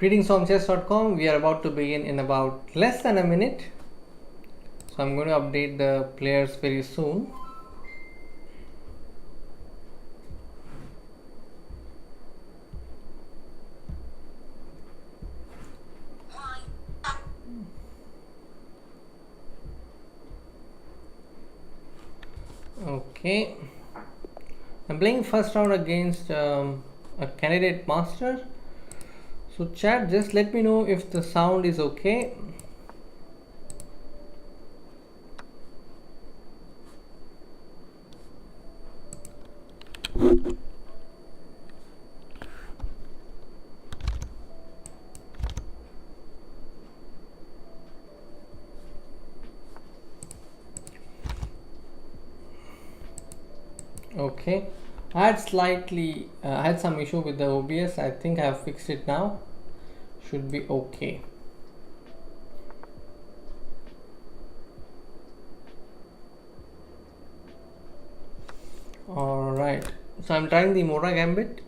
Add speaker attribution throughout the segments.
Speaker 1: Greetings from chess.com. We are about to begin in about less than a minute. So I'm going to update the players very soon. Okay. I'm playing first round against a candidate master. So chat, just let me know if the sound is okay. Okay, I had some issue with the OBS. I think I have fixed it now. Should be okay. All right. So I'm trying the Mora Gambit,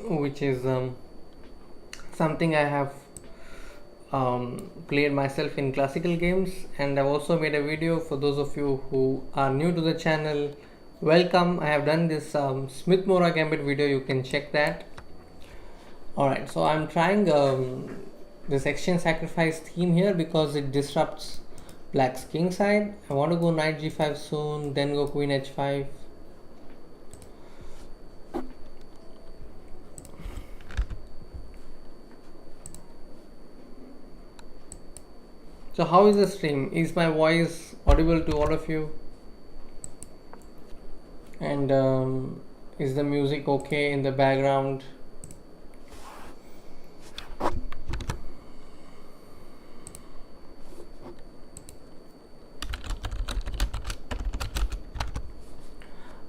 Speaker 1: which is something I have played myself in classical games, and I've also made a video for those of you who are new to the channel. Welcome. I have done this Smith Mora Gambit video. You can check that. Alright, so I'm trying this exchange sacrifice theme here because it disrupts black's king side. I want to go knight g5 soon, then go queen h5. So how is the stream? Is my voice audible to all of you? And is the music okay in the background?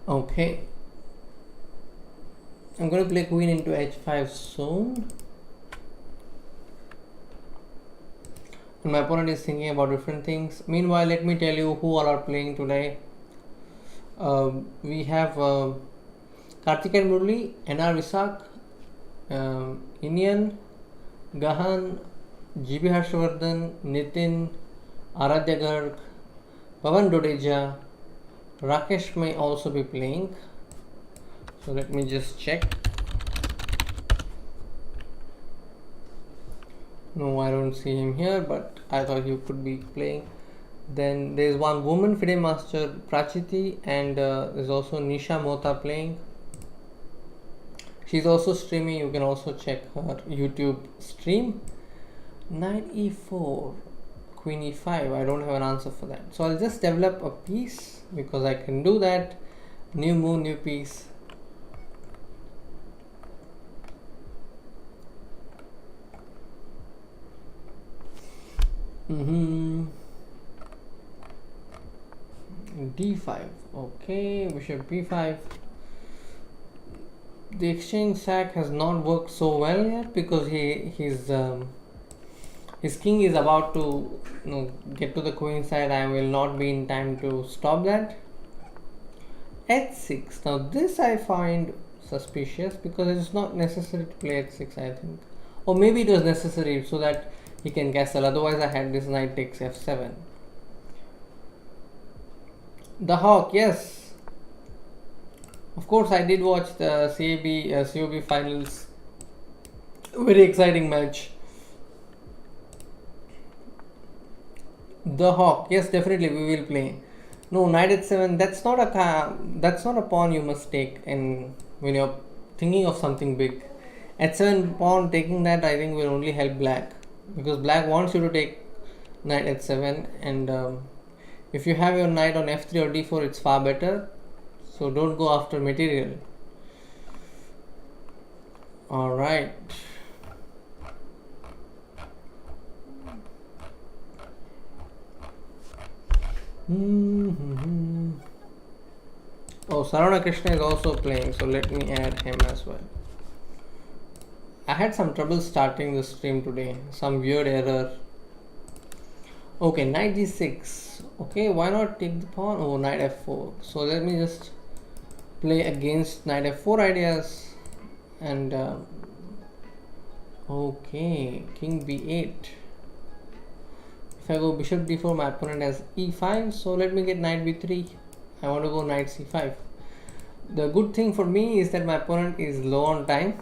Speaker 1: Okay, I'm going to play queen into h5 soon. And my opponent is thinking about different things. Meanwhile, let me tell you who all are playing today. We have Karthik and Murli, NR Visak, Iniyan, Gahan, GB Harshvardhan, Nitin, Aradhya Garg, Pavan Dodeja. Rakesh may also be playing. So let me just check. No, I don't see him here, but I thought you could be playing. Then there's one woman FIDE master, Prachiti, and there's also Nisha Mota playing. She's also streaming. You can also check her YouTube stream. Knight e4, queen e5. I don't have an answer for that. So I'll just develop a piece because I can do that. New move, new piece. d5. Okay, bishop b5. The exchange sack has not worked so well yet because his king is about to get to the queen side. I will not be in time to stop that. h6. Now this I find suspicious because it is not necessary to play h6, I think. Or maybe it was necessary so that he can castle. Otherwise I had this knight takes f7. The Hawk, yes. Of course I did watch the COB finals. Very exciting match. The Hawk, yes, definitely we will play. No, knight h7. That's not a pawn you must take. And when you're thinking of something big, h7 pawn taking that I think will only help black because black wants you to take knight h7, and if you have your knight on f3 or d4, it's far better. So don't go after material. All right. Oh, Sarana Krishna is also playing, so let me add him as well. I had some trouble starting the stream today, some weird error. Okay, knight g6. Okay, why not take the pawn? Oh, knight f4. So let me just play against knight f4 ideas, and Okay, king b8. If I go bishop d4, my opponent has e5, so let me get knight b3. I want to go knight c5. The good thing for me is that my opponent is low on time.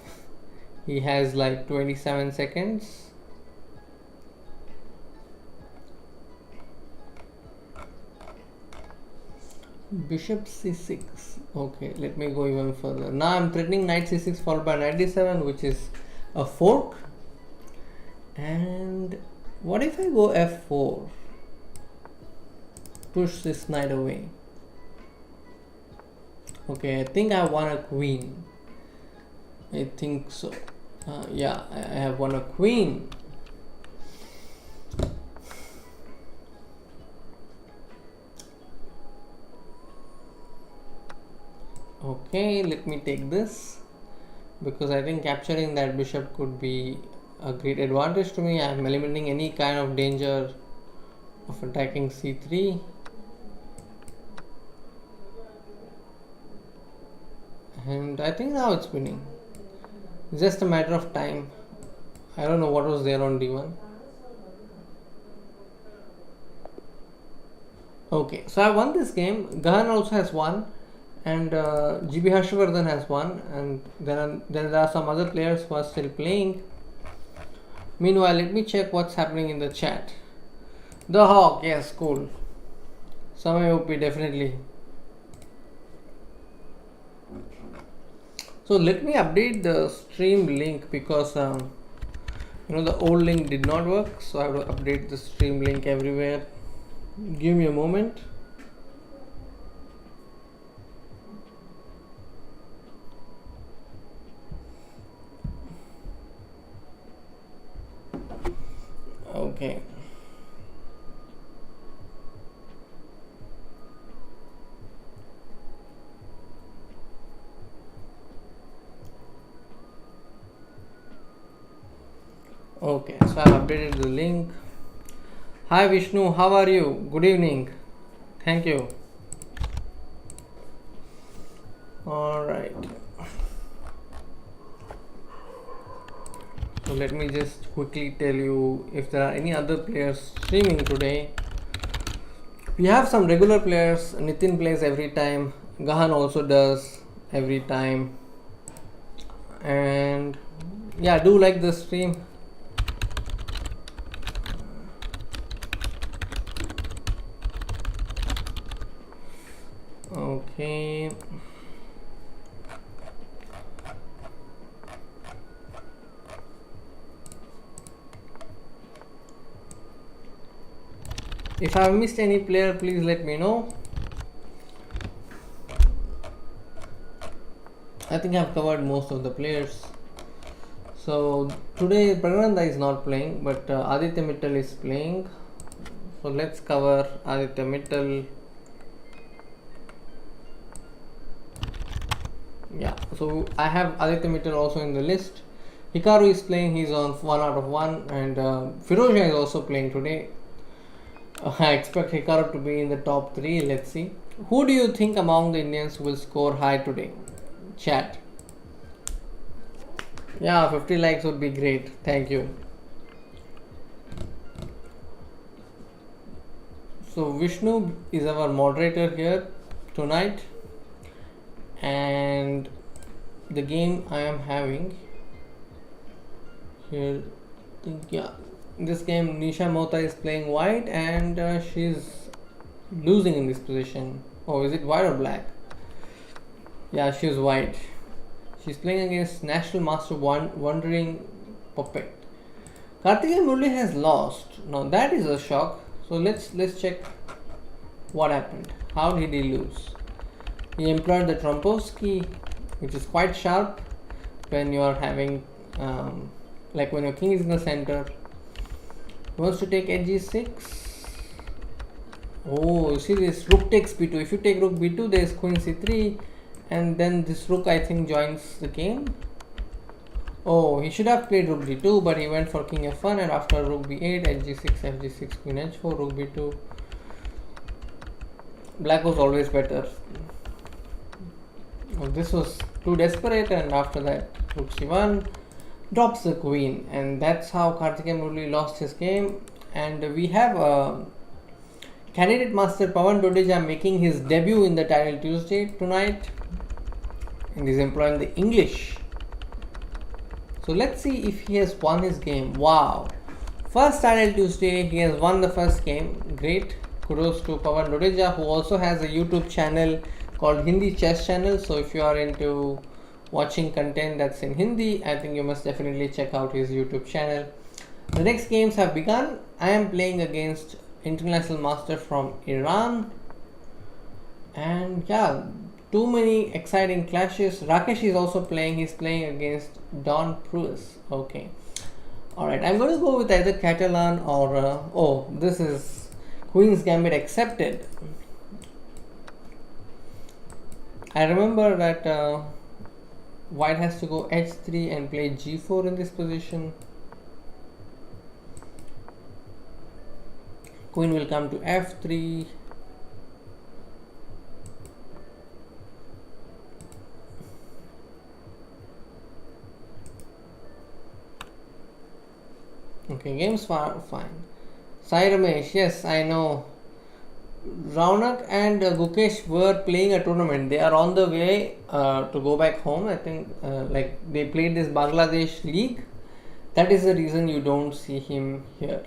Speaker 1: He has like 27 seconds. Bishop c6. Okay, let me go even further. Now I'm threatening knight c6 followed by knight d7, which is a fork. And what if I go f4? Push this knight away. Okay, I think I won a queen. I think so. Yeah, I have won a queen. Okay, let me take this because I think capturing that bishop could be a great advantage to me. I am eliminating any kind of danger of attacking c3. And I think now it's winning. It's just a matter of time. I don't know what was there on d1. Okay, so I won this game. Gahan also has won, and GB Harshvardhan has won, and there are some other players who are still playing. Meanwhile, let me check what's happening in the chat. The Hawk, yes, cool. Samay OP, definitely. So let me update the stream link because the old link did not work, so I have to update the stream link everywhere. Give me a moment. Okay. Okay, so I've updated the link. Hi Vishnu, how are you? Good evening. Thank you. Alright. So let me just quickly tell you if there are any other players streaming today. We have some regular players. Nitin plays every time. Gahan also does every time. And yeah, do like the stream. Okay. If I have missed any player, please let me know. I think I've covered most of the players. So today Pragnanda is not playing, but Aditya Mittal is playing. So let's cover Aditya Mittal. Yeah, so I have Aditya Mittal also in the list. Hikaru is playing, he's on 1 out of 1, and Firoja is also playing today. I expect Hikaru to be in the top 3. Let's see. Who do you think among the Indians will score high today? Chat. Yeah, 50 likes would be great. Thank you. So Vishnu is our moderator here tonight. And the game I am having here, in this game Nisha Mohta is playing white and she's losing in this position. Oh, is it white or black? Yeah, she's white. She's playing against National Master Wandering Puppet. Karthikeyan Murli has lost. Now that is a shock. So let's check what happened. How did he lose? He employed the Trompovsky, which is quite sharp when you are having, like when your king is in the center. He wants to take edge e6. Oh, you see this rook takes b2. If you take rook b2, there is queen c3, and then this rook I think joins the game. Oh, he should have played rook d2, but he went for king f1, and after rook b8, edge g6, fg6, queen h4, rook b2. Black was always better. This was too desperate, and after that rook c1, drops the queen, and that's how Karthikeyan Murali lost his game. And we have candidate master Pawan Dodeja making his debut in the Title Tuesday tonight, and he's employing the English. So let's see if he has won his game. Wow, first Title Tuesday, he has won the first game. Great, kudos to Pawan Dodeja, who also has a YouTube channel called Hindi Chess Channel. So if you are into watching content that's in Hindi, I think you must definitely check out his YouTube channel. The next games have begun. I am playing against international master from Iran, and yeah, too many exciting clashes. Rakesh is also playing. He's playing against Don Pruis. Okay, alright, I'm going to go with either Catalan or oh, this is Queen's Gambit accepted. I remember that White has to go h3 and play g4 in this position. Queen will come to f3. Okay, game's fine. Sai Ramesh, yes, I know. Raunak and Gukesh were playing a tournament. They are on the way to go back home. I think like they played this Bangladesh league. That is the reason you don't see him here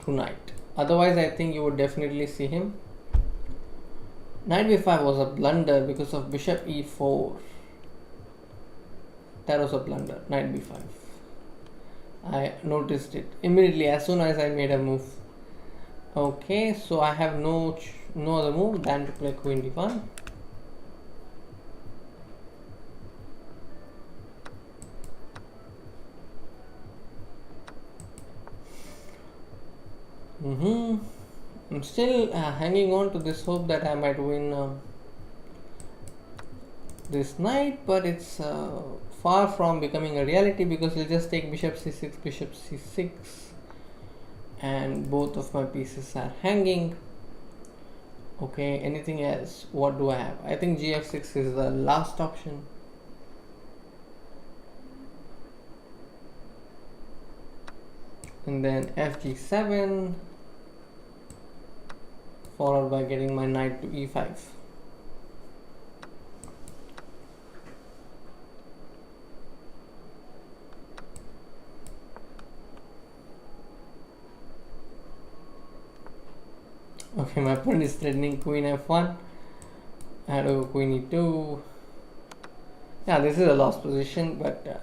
Speaker 1: tonight. Otherwise, I think you would definitely see him. Knight b5 was a blunder because of bishop e4. That was a blunder. Knight b5. I noticed it immediately as soon as I made a move. Okay, so I have no other move than to play queen d1. I'm still hanging on to this hope that I might win this knight, but it's far from becoming a reality because he'll just take bishop c6, bishop c6, and both of my pieces are hanging. Okay, anything else? What do I have? I think gf6 is the last option. And then fg7, followed by getting my knight to e5. Okay, my opponent is threatening queen f1. I had to go queen e2. Yeah, this is a lost position, but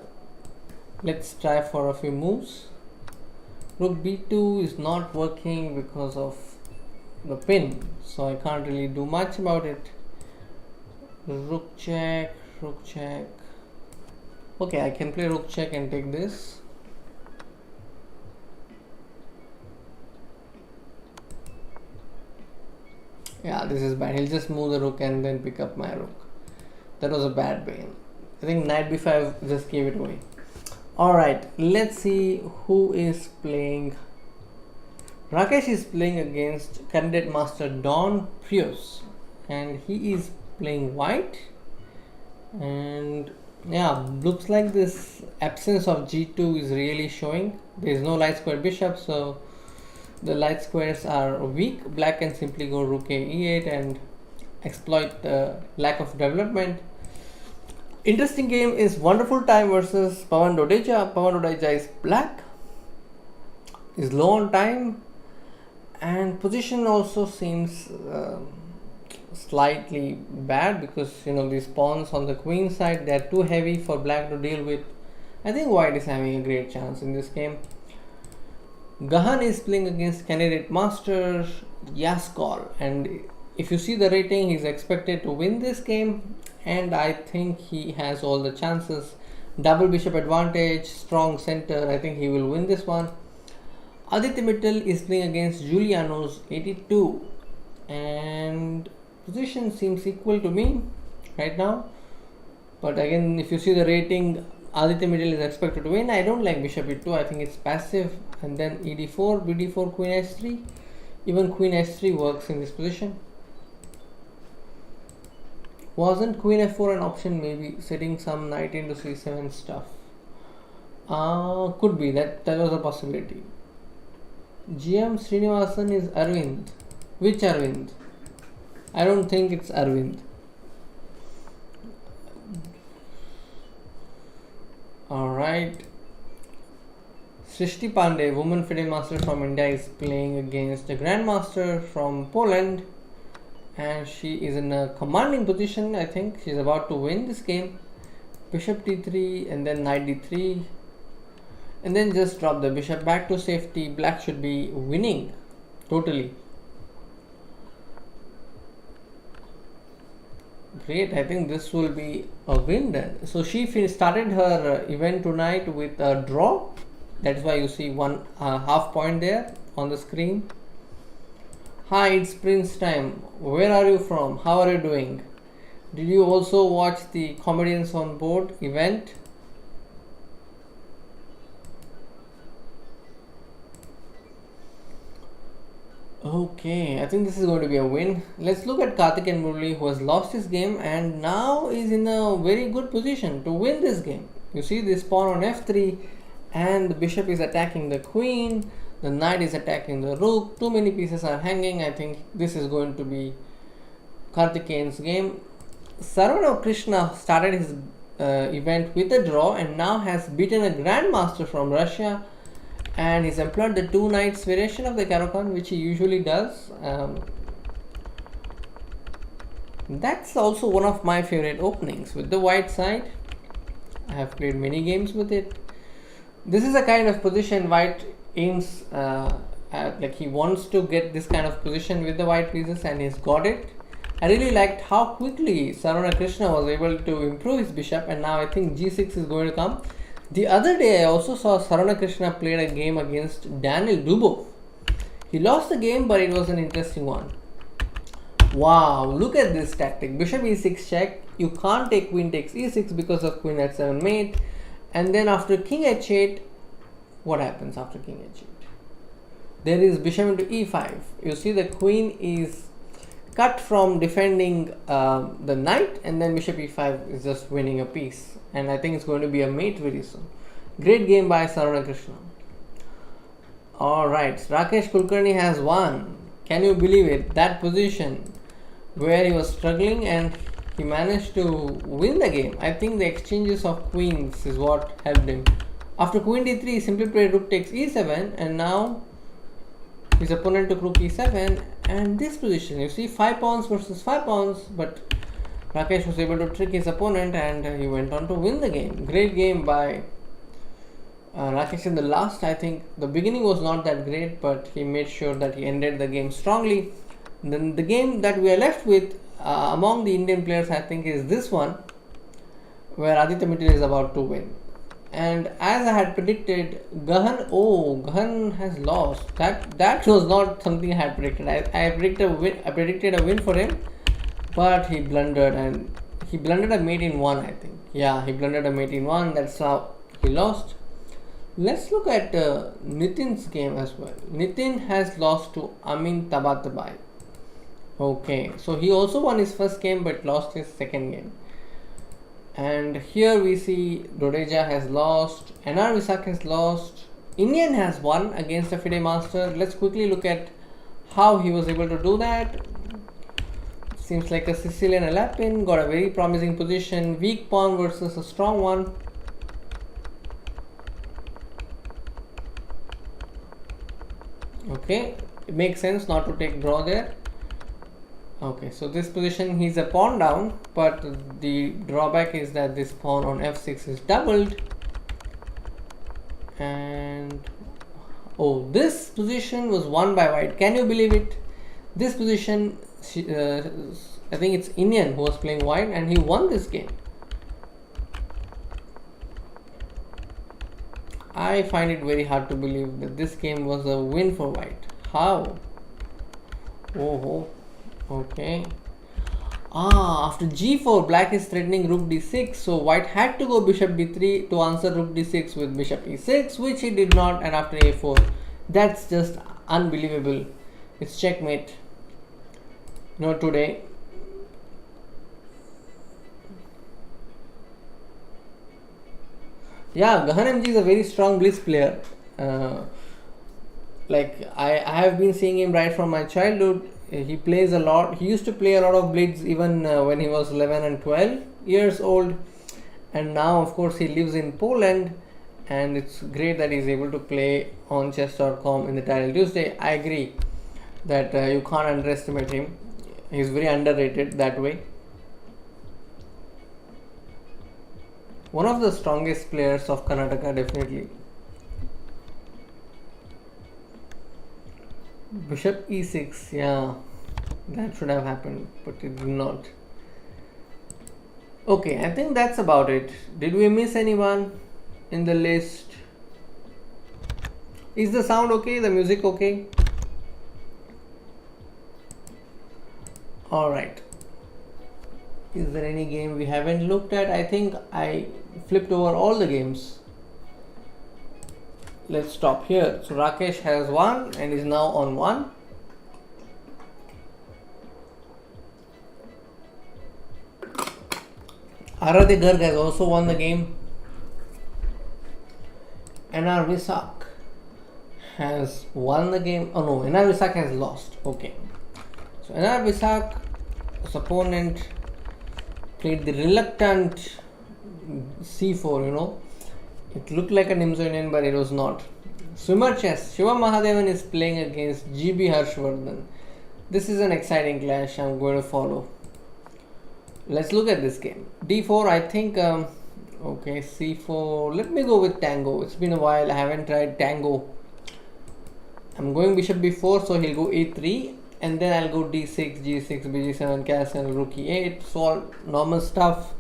Speaker 1: let's try for a few moves. Rook b2 is not working because of the pin, so I can't really do much about it. Rook check, rook check. Okay, I can play rook check and take this. Yeah, this is bad. He'll just move the rook and then pick up my rook. That was a bad bane. I think knight b5 just gave it away. Alright, let's see who is playing. Rakesh is playing against candidate master Don Prius, and he is playing white. And yeah, looks like this absence of g2 is really showing. There is no light square bishop, so the light squares are weak. Black can simply go rook a e8 and exploit the lack of development. Interesting game is Wonderful Time versus Pawan Dodeja. Pawan Dodeja is black, is low on time, and position also seems slightly bad because these pawns on the queen side, they are too heavy for black to deal with. I think white is having a great chance in this game. Gahan is playing against candidate master Yaskol, and if you see the rating, he's expected to win this game, and I think he has all the chances. Double bishop advantage, strong center. I think he will win this one. Aditya Mittal is playing against Juliano's 82, and position seems equal to me right now. But again, if you see the rating, Aditya Mittal is expected to win. I don't like bishop e2. I think it's passive. And then ed4, bd4, queen h3. Even queen h3 works in this position. Wasn't queen f4 an option? Maybe setting some knight into c7 stuff. Could be that was a possibility. GM Srinivasan is Arvind. Which Arvind? I don't think it's Arvind. Alright. Srishti Pandey, woman FIDE master from India, is playing against a grandmaster from Poland, and she is in a commanding position. I think she's about to win this game. Bishop d3 and then knight d3, and then just drop the bishop back to safety. Black should be winning totally. Great, I think this will be a win then. So she started her event tonight with a draw. That's why you see one half point there on the screen. Hi, it's Prince time. Where are you from? How are you doing? Did you also watch the Comedians on Board event? Okay, I think this is going to be a win. Let's look at Karthik and Murli, who has lost his game and now is in a very good position to win this game. You see this pawn on f3, and the bishop is attacking the queen, the knight is attacking the rook, too many pieces are hanging. I think this is going to be Karthikeyan's game. Sarvana Krishna started his event with a draw and now has beaten a grandmaster from Russia, and he's employed the two knights variation of the Caro-Kann, which he usually does. That's also one of my favorite openings with the white side. I have played many games with it. This is a kind of position white aims at, like he wants to get this kind of position with the white pieces, and he's got it. I really liked how quickly Sarvana Krishna was able to improve his bishop, and now I think g6 is going to come. The other day I also saw Sarvana Krishna played a game against Daniel Dubov. He lost the game, but it was an interesting one. Wow, look at this tactic. Bishop e6 check. You can't take queen takes e6 because of queen h7 mate. And then after king h8, what happens after king h8? There is bishop into e5. You see the queen is cut from defending the knight, and then bishop e5 is just winning a piece. And I think it's going to be a mate very soon. Great game by Sarvana Krishna. Alright, Rakesh Kulkarni has won. Can you believe it? That position where he was struggling and he managed to win the game. I think the exchanges of queens is what helped him. After queen d3, he simply played rook takes e7, and now his opponent took rook e7, and this position, you see 5 pawns versus 5 pawns, but Rakesh was able to trick his opponent and he went on to win the game. Great game by Rakesh in the last. I think the beginning was not that great, but he made sure that he ended the game strongly. Then the game that we are left with among the Indian players, I think, is this one, where Aditya Mittal is about to win. And as I had predicted, Gahan has lost. That was not something I had predicted. I predicted a win for him, but he blundered, and he blundered a mate in 1, I think. Yeah, he blundered a mate in 1. That's how he lost. Let's look at Nitin's game as well. Nitin has lost to Amin Tabatabai. Okay, so he also won his first game but lost his second game. And here we see Dodeja has lost, NR Visak has lost, Iniyan has won against a FIDE master. Let's quickly look at how he was able to do that. Seems like a Sicilian Alapin, got a very promising position, weak pawn versus a strong one. Okay, it makes sense not to take draw there. Okay, so this position he's a pawn down, but the drawback is that this pawn on f6 is doubled. And oh, this position was won by white. Can you believe it? This position, I think it's Iniyan who was playing white, and he won this game. I find it very hard to believe that this game was a win for white. How? Oh. Okay. After g4, black is threatening rook d6, so white had to go bishop d3 to answer rook d6 with bishop e6, which he did not, and after a4. That's just unbelievable. It's checkmate. Not today. Yeah, Gahan MG is a very strong blitz player. Uh, I have been seeing him right from my childhood. He plays a lot. He used to play a lot of blitz even when he was 11 and 12 years old. And now, of course, he lives in Poland. And it's great that he's able to play on chess.com in the title Tuesday. I agree that you can't underestimate him. He's very underrated that way. One of the strongest players of Karnataka, definitely. Bishop e6, yeah, that should have happened, but it did not. Okay, I think that's about it. Did we miss anyone in the list? Is the sound okay? The music okay? Alright. Is there any game we haven't looked at? I think I flipped over all the games. Let's stop here. So Rakesh has won and is now on 1. Aradhya Garg has also won the game. NR Visak has won the game. Oh no, NR Visak has lost. Okay. So NR Visak's opponent played the reluctant c4, you know. It looked like a Nimzo Indian, but it was not. Swimmer chess. Siva Mahadevan is playing against GB Harshvardhan. This is an exciting clash I'm going to follow. Let's look at this game. D4, I think, okay, C4. Let me go with Tango. It's been a while. I haven't tried Tango. I'm going Bishop B4, so he'll go E3. And then I'll go D6, G6, BG7, Castle, Rook E8. So all normal stuff.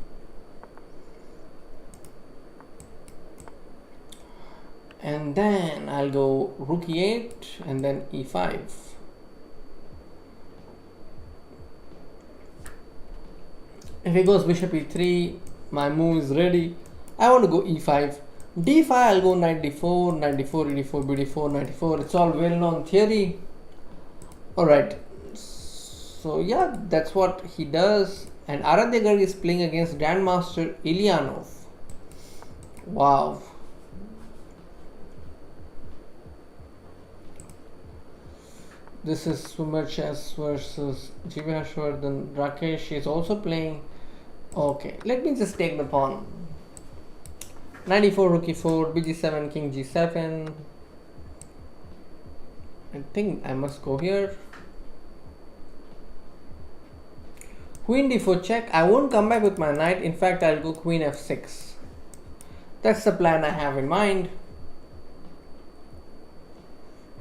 Speaker 1: And then I'll go Rook E8 and then E5. If he goes Bishop E3, my move is ready. I want to go E5. D5, I'll go Knight D4, Knight D4, E4, BD4, Knight E4. It's all well known theory. Alright. So yeah, that's what he does. And Aradhya Garg is playing against Grandmaster Ilyanov. Wow. This is Swimmer chess versus GB Harshvardhan. Rakesh is also playing. Okay, let me just take the pawn. 94, Rook E4, BG7, King G7. I think I must go here. Queen D4 check. I won't come back with my knight. In fact, I'll go Queen F6. That's the plan I have in mind.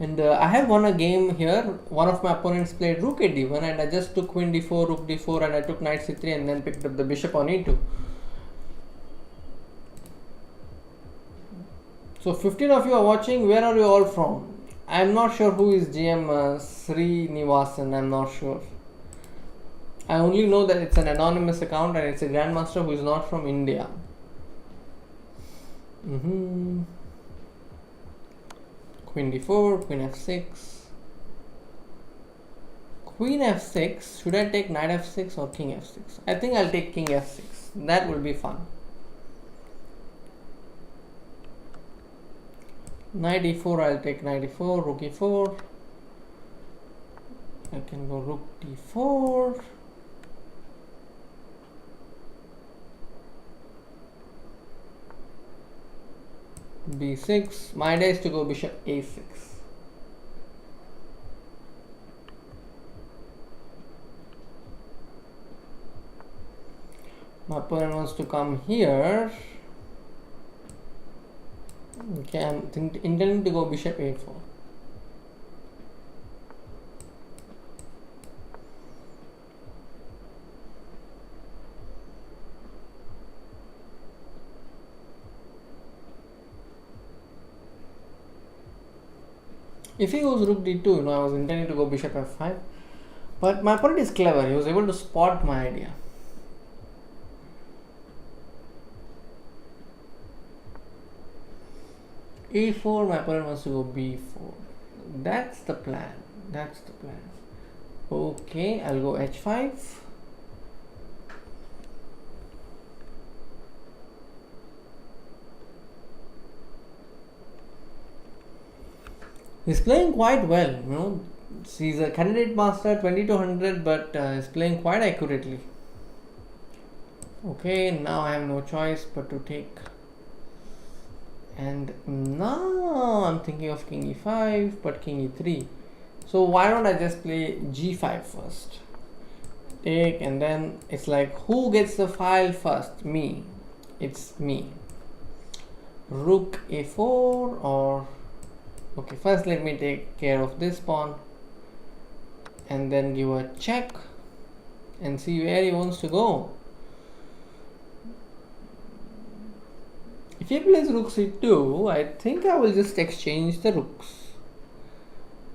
Speaker 1: And I have won a game here. One of my opponents played Rook at D1 and I just took Queen D4, Rook D4 and I took Knight C3 and then picked up the Bishop on E2. So 15 of you are watching. Where are you all from? I'm not sure who is GM Srinivasan. I'm not sure. I only know that it's an anonymous account and it's a grandmaster who is not from India. Queen D4, Queen F6. Queen F6. Should I take Knight F6 or King F6? I think I'll take King F6. That will be fun. Knight E4, I'll take Knight E4, Rook E4. I can go Rook D4. B6. My idea is to go Bishop A6. My opponent wants to come here. Okay, I'm intending to go Bishop A4. If he goes Rook D2, I was intending to go Bishop F5. But my opponent is clever. He was able to spot my idea. E4, my opponent wants to go B4. That's the plan. That's the plan. Okay, I'll go H5. He's playing quite well, He's a candidate master 2200, but he's playing quite accurately. Okay, now I have no choice but to take. And now I'm thinking of king e5, but king e3. So why don't I just play g5 first? Take, and then it's like, who gets the file first? Me. It's me. Rook a4 or... Okay, first let me take care of this pawn. And then give a check. And see where he wants to go. If he plays rook c2, I think I will just exchange the rooks.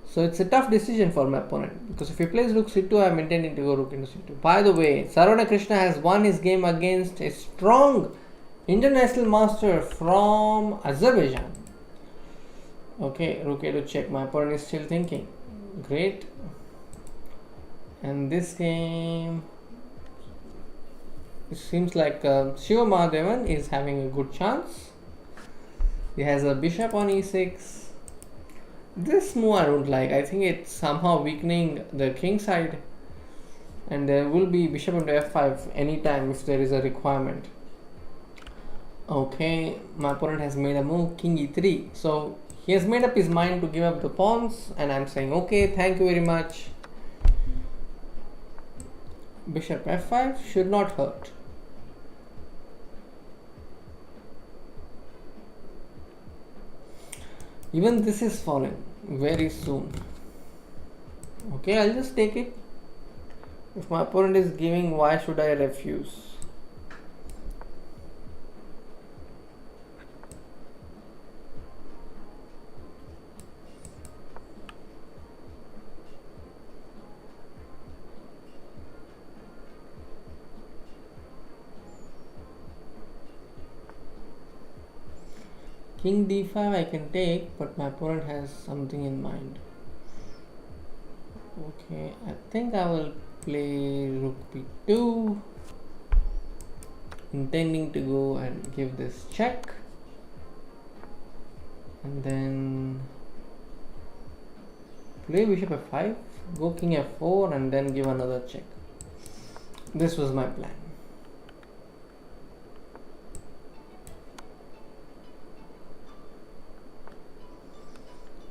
Speaker 1: So it's a tough decision for my opponent, because if he plays rook c2, I'm intending to go rook into c2. By the way, Sarvana Krishna has won his game against a strong international master from Azerbaijan. Okay, rook a to check. My opponent is still thinking. Great. And this game, it seems like Siva Mahadevan is having a good chance. He has a bishop on e6. This move I don't like. I think it's somehow weakening the king side. And there will be bishop into f5 anytime if there is a requirement. Okay, my opponent has made a move, king e3. So he has made up his mind to give up the pawns, and I'm saying, okay, thank you very much. Bishop f5 should not hurt. Even this is falling very soon. Okay, I'll just take it. If my opponent is giving, why should I refuse? King d5 I can take, but my opponent has something in mind. Okay, I think I will play rook b2, intending to go and give this check, and then play bishop f5, go king f4, and then give another check. This was my plan.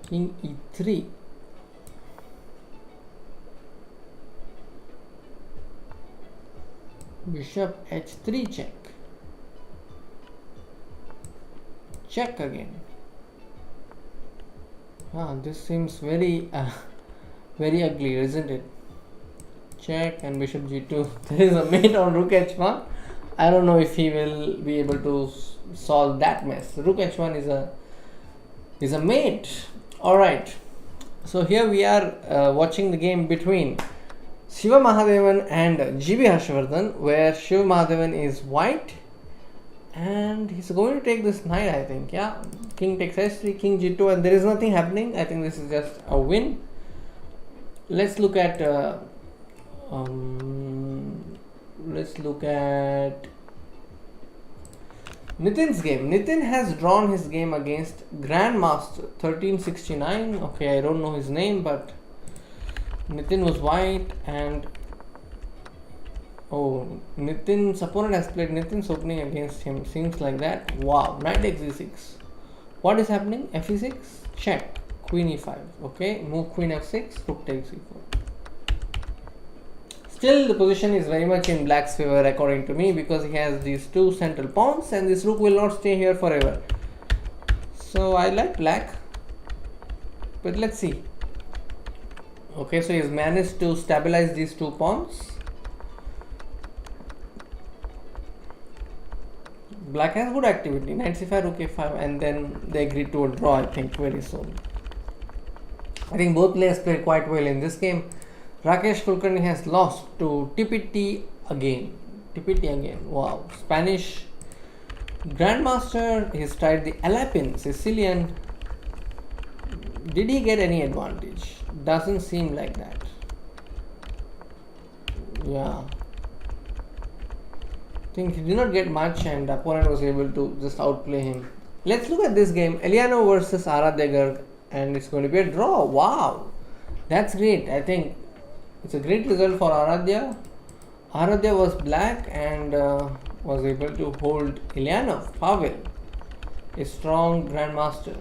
Speaker 1: King e3. Bishop h3 check. Check again. This seems very very ugly, isn't it? Check and bishop g2. There is a mate on rook h1. I don't know if he will be able to solve that mess. Rook h1 is a mate. Alright, so here we are watching the game between Siva Mahadevan and GB Harshvardhan, where Siva Mahadevan is white and he's going to take this knight, I think. Yeah, king takes h3, king g2, and there is nothing happening. I think this is just a win. Let's look at Nitin's game. Nitin has drawn his game against Grandmaster 1369. Okay, I don't know his name, but Nitin was white, and Nitin's opponent has played Nitin's opening against him. Seems like that. Wow, knight takes e6. What is happening? F6, check, queen e5. Okay, move queen f6, rook takes e4. Still, the position is very much in black's favor according to me, because he has these two central pawns and this rook will not stay here forever. So I like black, but let's see. Okay, so he's managed to stabilize these two pawns. Black has good activity, knight c5, rook a5, and then they agreed to a draw, I think, very soon. I think both players played quite well in this game. Rakesh Kulkarni has lost to TPT again. Wow. Spanish Grandmaster, he's tried the Alapin, Sicilian. Did he get any advantage? Doesn't seem like that. Yeah. I think he did not get much and the opponent was able to just outplay him. Let's look at this game. Eliano versus Aradya Garg. and it's going to be a draw. Wow, that's great. I think it's a great result for Aradhya. Aradhya was black and was able to hold Ilyanov Pavel, a strong grandmaster.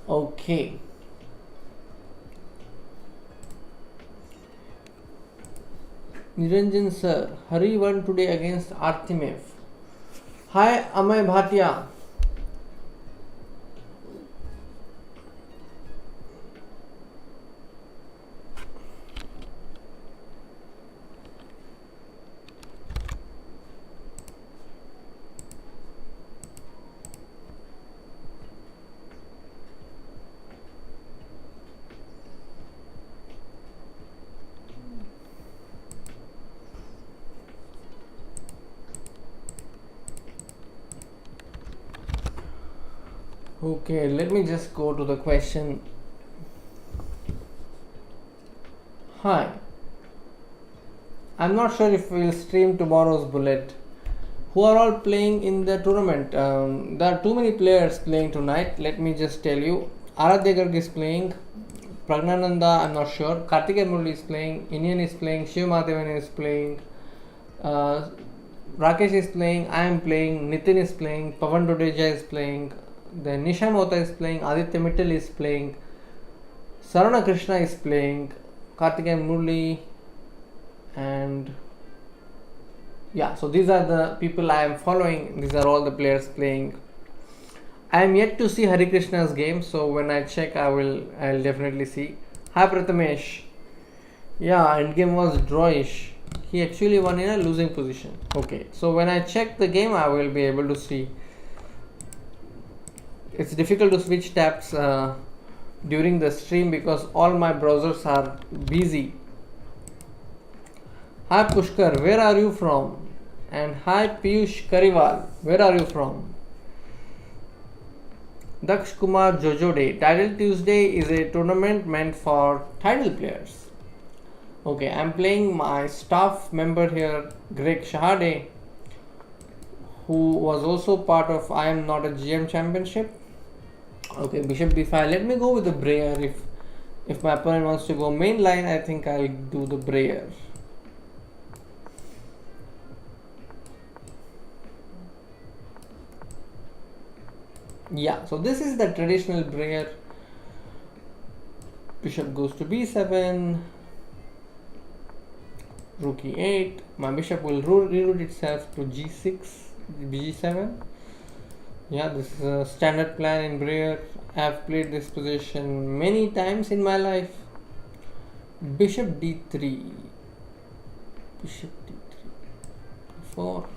Speaker 1: Okay. Niranjan sir, Hari won today against Artemev. Hi Amay Bhatia. Okay, let me just go to the question. Hi. I'm not sure if we'll stream tomorrow's bullet. Who are all playing in the tournament? There are too many players playing tonight. Let me just tell you. Aradhya Garg is playing. Pragnananda, I'm not sure. Karthikeyan Murali is playing. Iniyan is playing. Siva Mahadevan is playing. Rakesh is playing. I am playing. Nitin is playing. Pavan Dodeja is playing. Then Nishan Mota is playing. Aditya Mittal is playing. Sarana Krishna is playing. Karthikeyan Murali. And yeah, so these are the people I am following. These are all the players playing. I am yet to see Hari Krishna's game, so when I check, I'll definitely see. Hi Prathamesh. Yeah, endgame was drawish. He actually won in a losing position. Okay, so when I check the game, I will be able to see. It's difficult to switch tabs during the stream because all my browsers are busy. Hi Pushkar, where are you from? And hi Piyush Kariwal, where are you from? Daksh Kumar Jojode, Tidal Tuesday is a tournament meant for Tidal players. Okay, I'm playing my staff member here, Greg Shahade, who was also part of I Am Not a GM Championship. Okay, Bishop B5. Let me go with the Breyer. If my opponent wants to go main line, I think I'll do the Breyer. Yeah, so this is the traditional Breyer. Bishop goes to b7, rook e8. My bishop will reroute itself to g6, g7. Yeah, this is a standard plan in Breyer. I have played this position many times in my life. Bishop d3, bishop d3, 4.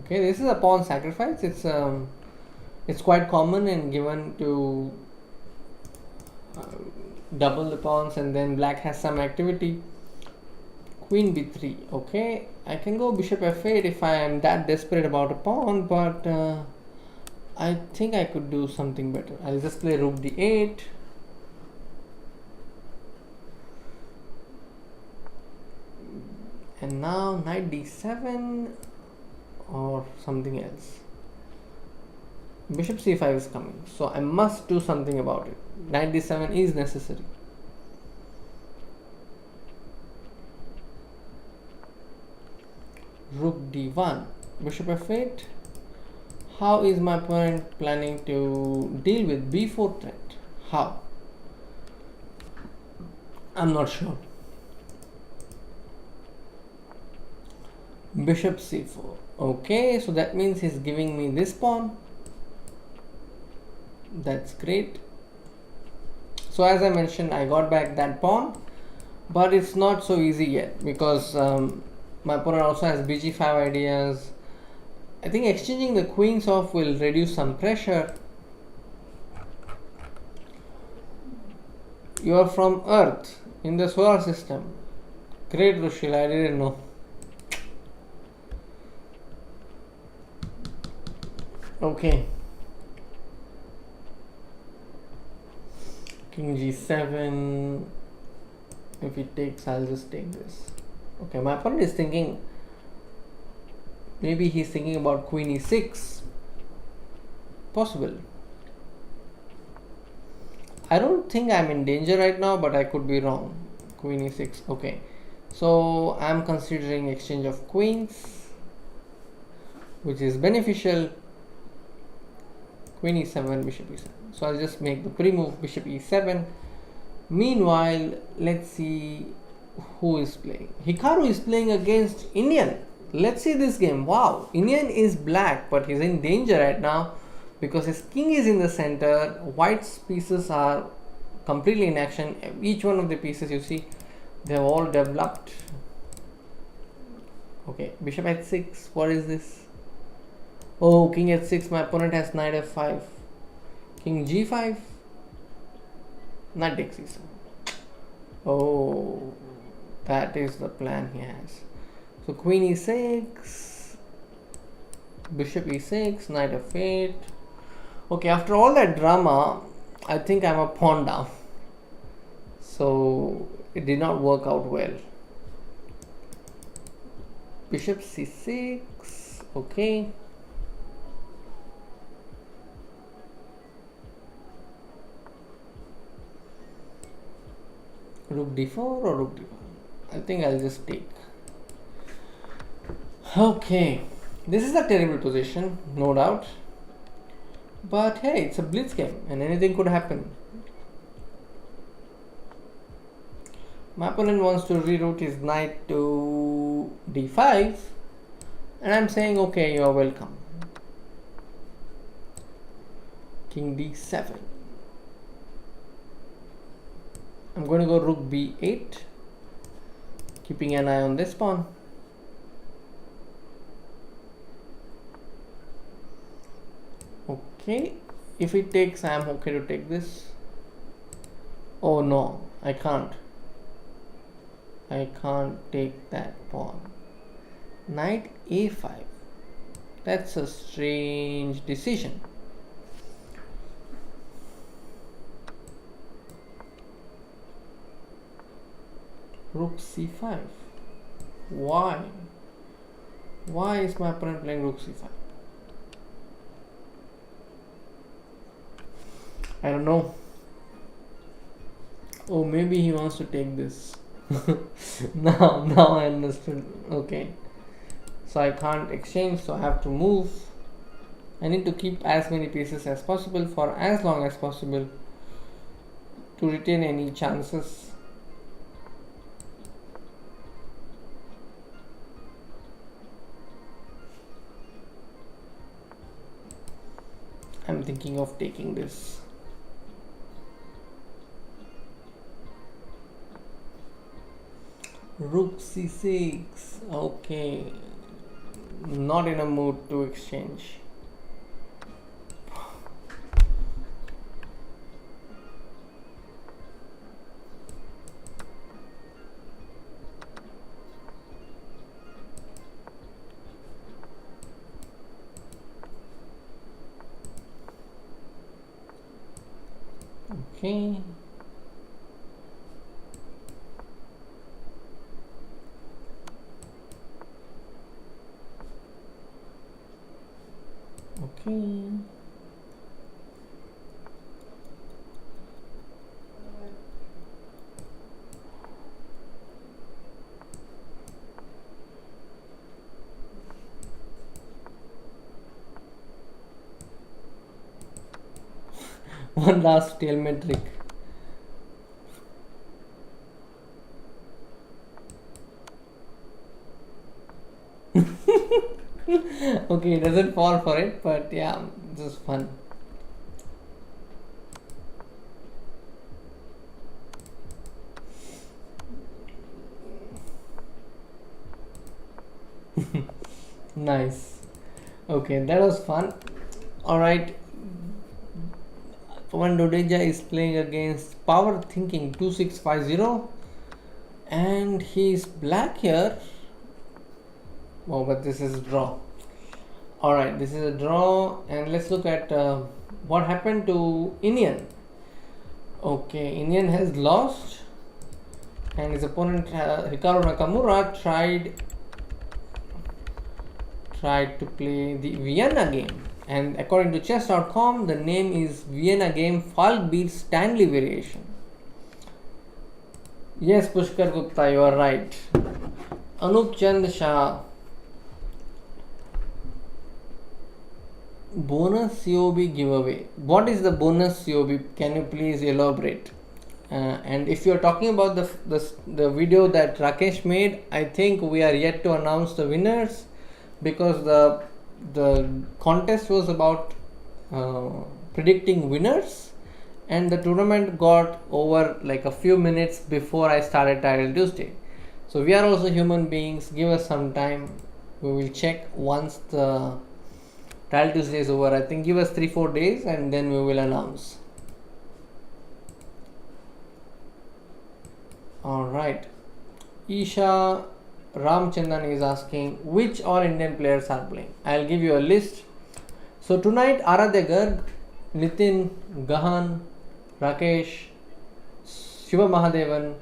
Speaker 1: Okay, this is a pawn sacrifice. It's quite common and given to double the pawns, and then black has some activity. Queen b3. Okay, I can go bishop f8 if I am that desperate about a pawn, but I think I could do something better. I'll just play rook d8. And now knight d7 or something else. Bishop c5 is coming, so I must do something about it. Knight d7 is necessary. Rook d1, bishop f8. How is my opponent planning to deal with b4 threat? How? I'm not sure. Bishop c4. Okay, so that means he's giving me this pawn. That's great. So as I mentioned, I got back that pawn, but it's not so easy yet because my opponent also has bg5 ideas. I think exchanging the queens off will reduce some pressure. You are from Earth in the solar system. Great, Rushil. I didn't know. Okay. King G7. If he takes, I'll just take this. Okay, my opponent is thinking. Maybe he's thinking about Queen E6. Possible. I don't think I'm in danger right now, but I could be wrong. Queen E6. Okay. So I'm considering exchange of queens, which is beneficial. Queen E7, Bishop E7. So I'll just make the pre-move Bishop E7. Meanwhile, let's see who is playing. Hikaru is playing against Iniyan. Let's see this game. Wow, Iniyan is black, but he's in danger right now because his king is in the center. White's pieces are completely in action. Each one of the pieces, you see, they have all developed. Okay, Bishop h6. What is this? Oh, King h6. My opponent has Knight f5. King g5. Knight takes e7. Oh, that is the plan he has. So Queen e6, Bishop e6, Knight f8. Okay, after all that drama, I think I'm a pawn down. So it did not work out well. Bishop c6. Okay. Rook d4 or rook d5? I think I'll just take. Okay, this is a terrible position, no doubt. But hey, it's a blitz game and anything could happen. My opponent wants to reroute his knight to d5 and I'm saying okay, you are welcome. King d7. I'm going to go rook b8, keeping an eye on this pawn. Okay, if he takes, I am okay to take this. Oh no, I can't. I can't take that pawn. Knight a5. That's a strange decision. Rook c5. Why? Why is my opponent playing rook c5? I don't know. Oh, maybe he wants to take this. now I understood. Okay. So I can't exchange, so I have to move. I need to keep as many pieces as possible for as long as possible to retain any chances. I'm thinking of taking this. Rook c6. Okay, not in a mood to exchange. Okay. Okay. One last stalemate trick. Okay, it doesn't fall for it, but yeah, this is fun. Nice. Okay, that was fun. Alright. Pawan Dodeja is playing against Power Thinking 2650. And he's black here. Oh, but this is draw. Alright, this is a draw, and let's look at what happened to Iniyan. Okay, Iniyan has lost, and his opponent Hikaru Nakamura tried to play the Vienna game, and according to chess.com the name is Vienna game Falk beats Stanley variation. Yes, Pushkar Gupta, you are right. Anup Chand Shah. Bonus COB giveaway. What is the bonus COB? Can you please elaborate? And if you are talking about the video that Rakesh made, I think we are yet to announce the winners, because the contest was about predicting winners, and the tournament got over like a few minutes before I started Title Tuesday. So we are also human beings. Give us some time. We will check once the Title Tuesday is over. I think give us 3-4 days and then we will announce. Alright. Isha Ramchandran is asking which all Indian players are playing. I'll give you a list. So tonight Aradhya Garg, Nitin, Gahan, Rakesh, Siva Mahadevan,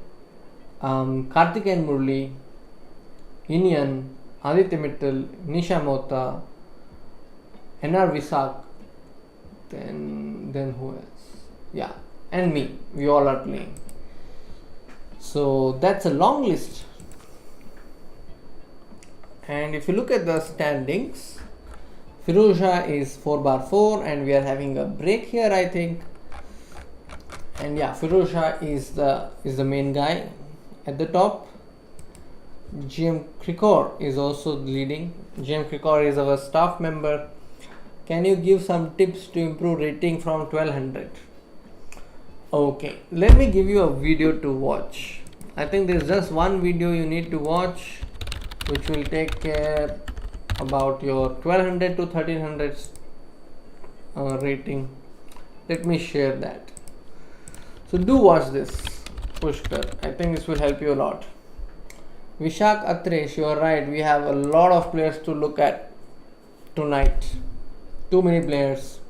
Speaker 1: Karthikeyan Murli, Iniyan, Aditya Mittal, Nisha Mota, NR Visak, then who else? Yeah, and me. We all are playing. So that's a long list. And if you look at the standings, Firuzha is 4/4, and we are having a break here, I think. And yeah, Firuzha is the main guy at the top. GM Krikor is also leading. GM Krikor is our staff member. Can you give some tips to improve rating from 1200? Okay, let me give you a video to watch. I think there's just one video you need to watch, which will take care about your 1200 to 1300 rating. Let me share that. So do watch this, Pushkar. I think this will help you a lot. Vishak Atresh, you are right. We have a lot of players to look at tonight. Too many players.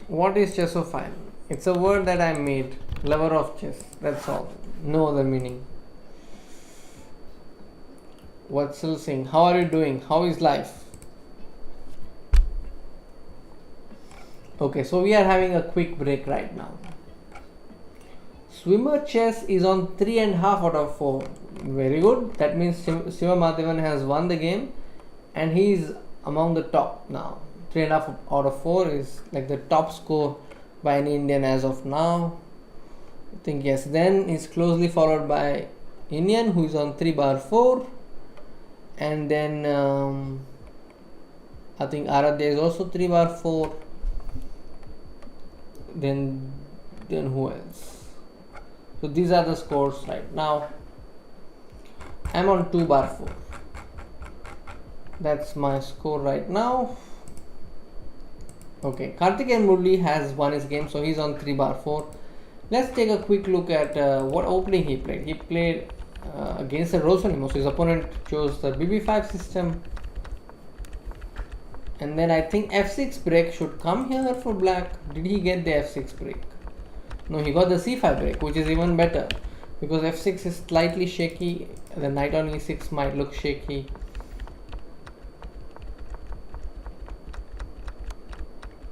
Speaker 1: What is chessophile? It's a word that I made. Lover of chess. That's all. No other meaning. Vatsal Singh, how are you doing? How is life? Okay, so we are having a quick break right now. Swimmer chess is on 3.5 out of 4. Very good. That means Siva Mahadevan has won the game and he is among the top now. 3.5 out of 4 is like the top score by any Indian as of now. I think yes. Then is closely followed by Iniyan, who is on 3/4. And then I think Aradhya is also 3/4. Then who else? So these are the scores right now. I'm on 2/4. That's my score right now. Okay, Karthikeyan Murli has won his game, so he's on 3/4. Let's take a quick look at what opening he played. He played against the Rosanimo, so his opponent chose the BB5 system. And then I think F6 break should come here for black. Did he get the F6 break? No, he got the C5 break, which is even better because F6 is slightly shaky. The knight on E6 might look shaky.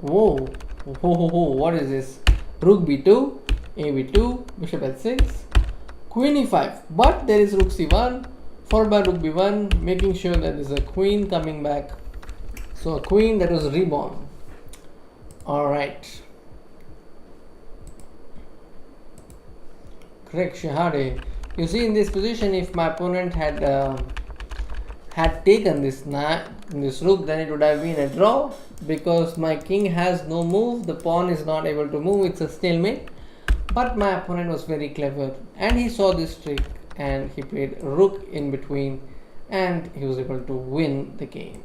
Speaker 1: Whoa, what is this? Rook B2, A B2, Bishop H6, Queen E5. But there is Rook C1, followed by Rook B1, making sure that there is a queen coming back. So a queen that was reborn. Alright. Correct, Shahade. You see, in this position, if my opponent had taken this rook, then it would have been a draw because my king has no move. The pawn is not able to move. It's a stalemate. But my opponent was very clever and he saw this trick and he played rook in between, and he was able to win the game.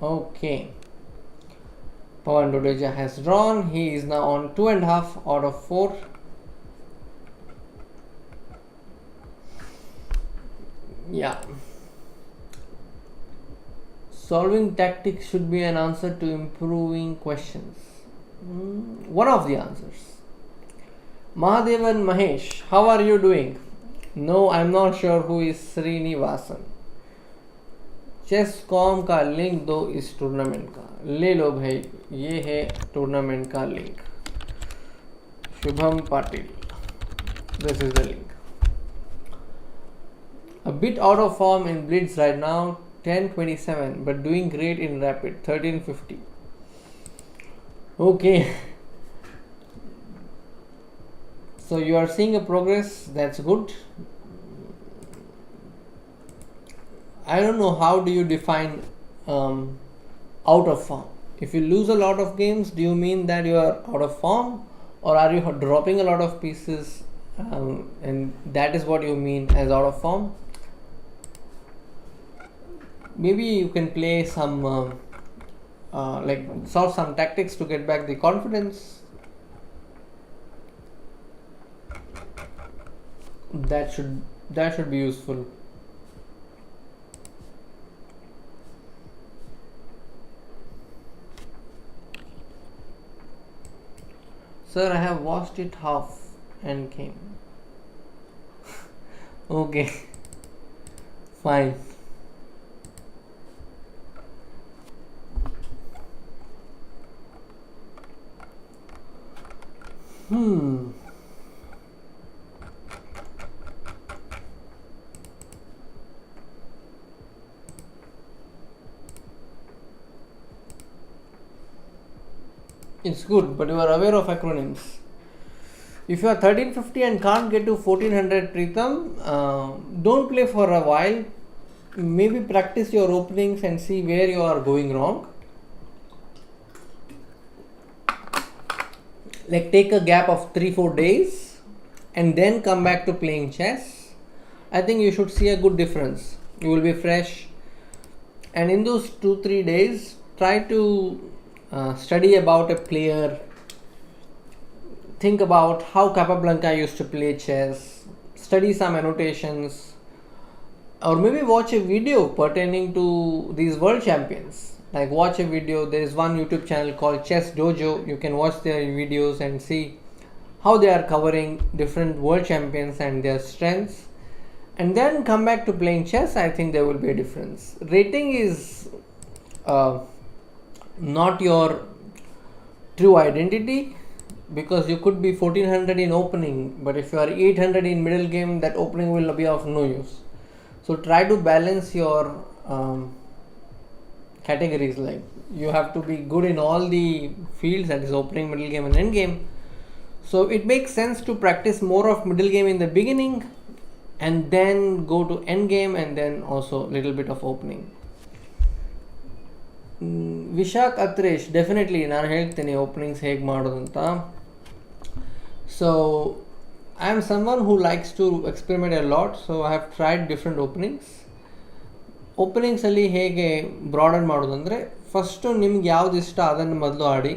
Speaker 1: Okay. Pawan Dodeja has drawn. He is now on 2.5 out of 4. Yeah. Solving tactics should be an answer to improving questions. One of the answers. Mahadevan Mahesh, how are you doing? No, I'm not sure who is Srinivasan. चेस.com का link दो इस tournament का. ले लो भाई, ये है tournament का link. Shubham Patil, this is the link. A bit out of form in Blitz right now, 10:27, but doing great in Rapid, 13:50. Okay. So you are seeing a progress, that's good. I don't know, how do you define out of form? If you lose a lot of games, do you mean that you are out of form, or are you dropping a lot of pieces and that is what you mean as out of form? Maybe you can play some like solve some tactics to get back the confidence. That should be useful. Sir, I have watched it half and came. Okay, fine. It's good, but you are aware of acronyms. If you are 1350 and can't get to 1400, Preetham, don't play for a while. Maybe practice your openings and see where you are going wrong. Like take a gap of 3-4 days and then come back to playing chess. I think you should see a good difference. You will be fresh, and in those 2-3 days try to study about a player, think about how Capablanca used to play chess, study some annotations, or maybe watch a video pertaining to these world champions. Like watch a video, there is one YouTube channel called Chess Dojo. You can watch their videos and see how they are covering different world champions and their strengths, and then come back to playing chess. I think there will be a difference. Rating is not your true identity, because you could be 1400 in opening, but if you are 800 in middle game, that opening will be of no use. So try to balance your categories. Like you have to be good in all the fields, that is opening, middle game and end game. So it makes sense to practice more of middle game in the beginning and then go to end game and then also little bit of opening. Vishak Atresh, definitely ನಾನು ಹೇಳ್ತೀನಿ openings ಹೇಗೆ ಮಾಡೋದು ಅಂತ. So I am someone who likes to experiment a lot, so I have tried different openings. Openings ಅಲ್ಲಿ ಹೇಗೆ broaden ಮಾಡೋದು ಅಂದರೆ, first ನಿಮ್ಗೆ ಯಾವ್ದು ಇಷ್ಟ ಅದನ್ನು ಮೊದಲು ಆಡಿ,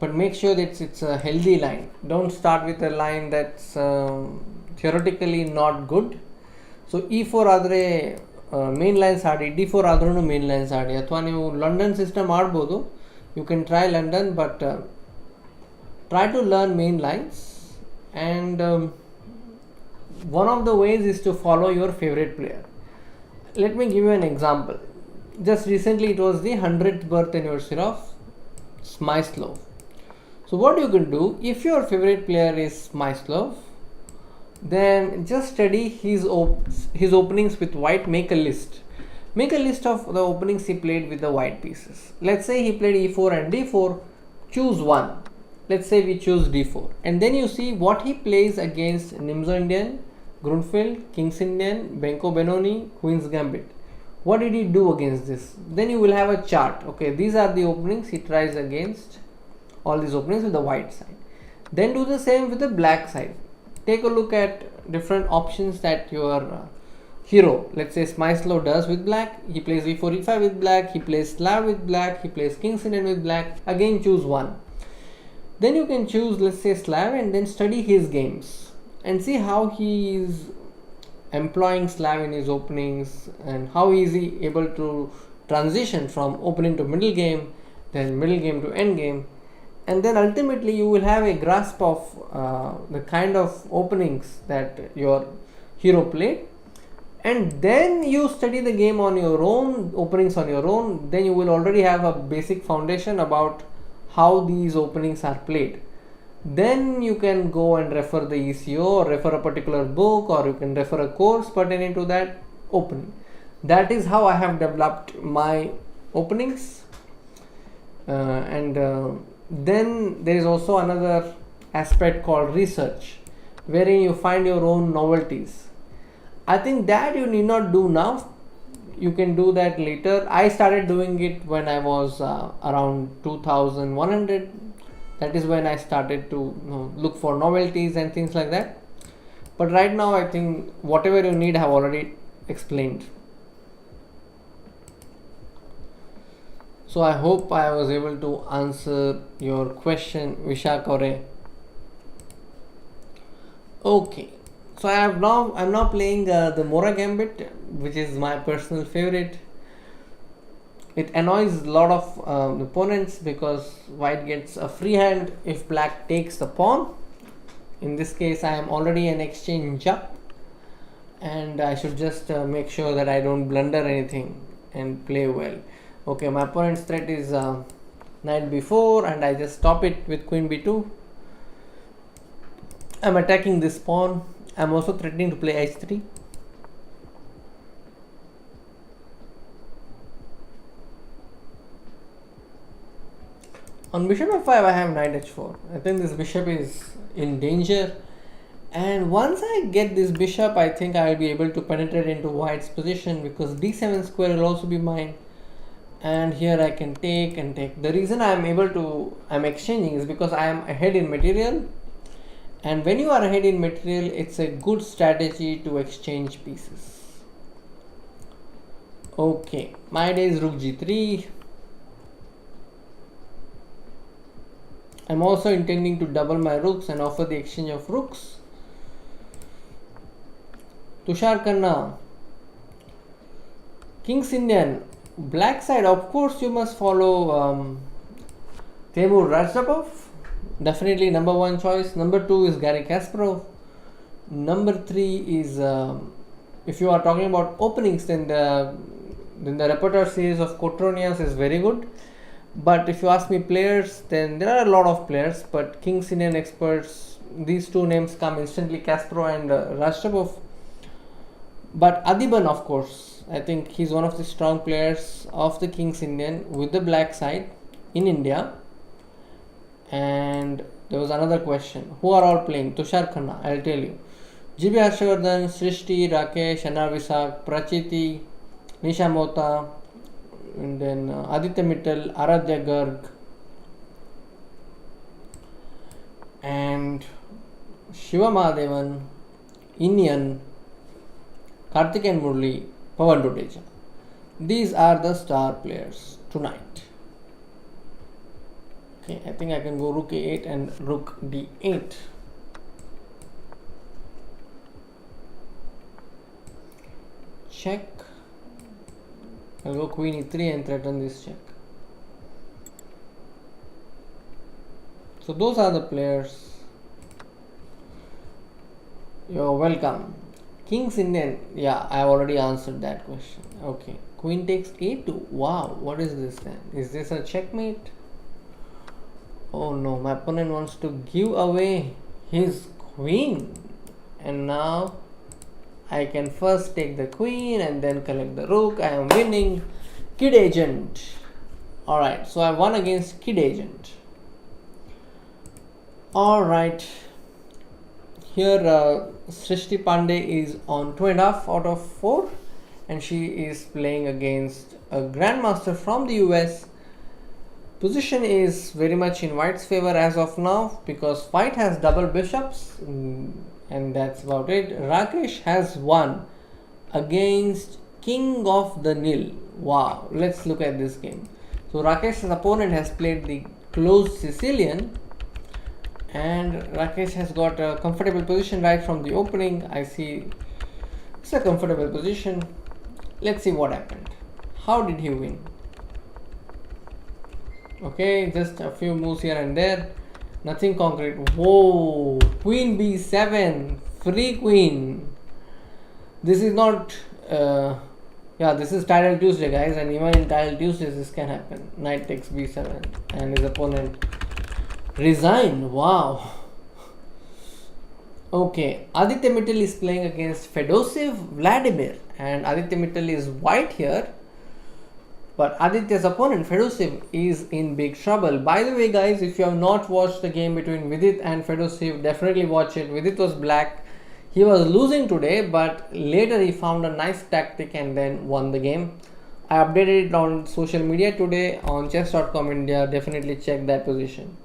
Speaker 1: but make sure that it's a healthy line. Don't start with a line that's theoretically not good. So E4 ಆದರೆ ಮೇನ್ ಲೈನ್ಸ್ ಆಡಿ, D4 ಆದ್ರೂ ಮೇನ್ ಲೈನ್ಸ್ ಆಡಿ, ಅಥವಾ ನೀವು ಲಂಡನ್ ಸಿಸ್ಟಮ್ ಆಡ್ಬೋದು. You can try London, but try to learn main lines, and one of the ways is to follow your favorite player. Let me give you an example. Just recently it was the 100th birth anniversary of Smyslov. So what you can do, if your favorite player is Smyslov, then just study his openings with white. Make a list of the openings he played with the white pieces. Let's say he played E4 and D4. Choose one. Let's say we choose D4, and then you see what he plays against Nimzo Indian, Grunfeld, King's Indian, Benko Benoni, Queen's Gambit. What did he do against this? Then you will have a chart. Okay, these are the openings he tries against, all these openings with the white side. Then do the same with the black side. take a look at different options that your hero, let's say Smyslow, does with black. He plays e4 e5 with black, he plays Slav with black, he plays King's Indian with black. Again, choose one. Then you can choose, let's say, Slav, and then study his games and see how he is employing Slav in his openings and how is he able to transition from opening to middle game, then middle game to end game, and then ultimately you will have a grasp of the kind of openings that your hero played, and then you study the game on your own, openings on your own. Then you will already have a basic foundation about how these openings are played. Then you can go and refer the ECO or refer a particular book, or you can refer a course pertaining to that opening. That is how I have developed my openings. And then there is also another aspect called research, wherein you find your own novelties. I think that you need not do now. You can do that later. I started doing it when I was around 2100. That is when I started to look for novelties and things like that. But right now I think whatever you need I have already explained. So I hope I was able to answer your question, Vishakore. Okay. So I'm now playing the Mora Gambit, which is my personal favorite. It annoys a lot of opponents because white gets a free hand if black takes the pawn. In this case, I am already an exchange up, and I should just make sure that I don't blunder anything and play well. Okay, my opponent's threat is knight b4, and I just stop it with queen b2. I'm attacking this pawn. I'm also threatening to play h3. On bishop f5, I have knight h4. I think this bishop is in danger. And once I get this bishop, I think I will be able to penetrate into white's position, because d7 square will also be mine. And here I can take and take. The reason I'm exchanging is because I am ahead in material. And when you are ahead in material, it's a good strategy to exchange pieces. Okay, my idea is rook g3. I'm also intending to double my rooks and offer the exchange of rooks. Tushar Khanna, King's Indian, black side, of course you must follow Temur Rajapov. Definitely number one choice. Number two is Garry Kasparov. Number three is, if you are talking about openings, then the repertoire series of Cotronias is very good. But if you ask me players, then there are a lot of players. But King's Indian experts, these two names come instantly, Kasparov and Rajapov. But Adiban, of course, I think he's one of the strong players of the King's Indian with the black side in India. And there was another question. Who are all playing? Tushar Khanna, I'll tell you. GB Harshvardhan, Srishti, Rakesh, Anar Visak, Prachiti, Nisha Mota, and then Aditya Mittal, Aradhya Garg, and Siva Mahadevan, Iniyan, Karthikeyan Murli, Pawan Dudeja. These are the star players tonight. Okay, I think I can go rook a8 and rook d8. Check. I'll go queen e3 and threaten this check. So those are the players. You're welcome. King's Indian, yeah, I already answered that question. Okay, queen takes a2. Wow, what is this then? Is this a checkmate? Oh no, my opponent wants to give away his queen. And now I can first take the queen and then collect the rook. I am winning. Kid Agent. Alright, so I won against Kid Agent. Alright. Here Srishti Pandey is on 2.5 out of 4. And she is playing against a grandmaster from the US, Position is very much in white's favor as of now because white has double bishops, and that's about it. Rakesh has won against king of the nil. Wow, let's look at this game. So Rakesh's opponent has played the closed Sicilian, and Rakesh has got a comfortable position right from the opening. I see it's a comfortable position. Let's see what happened. How did he win? Okay, just a few moves here and there, nothing concrete. Whoa, queen b7, free queen. This is not yeah, this is title Tuesday, guys, and even in title Tuesdays this can happen. Knight takes b7 and his opponent resigned. Wow. Okay, Aditya Mittal is playing against Fedosiv Vladimir, and Aditya Mittal is white here. But Aditya's opponent, Fedosiv, is in big trouble. By the way, guys, if you have not watched the game between Vidit and Fedosiv, definitely watch it. Vidit was black. He was losing today, but later he found a nice tactic and then won the game. I updated it on social media today on chess.com India. Definitely check that position.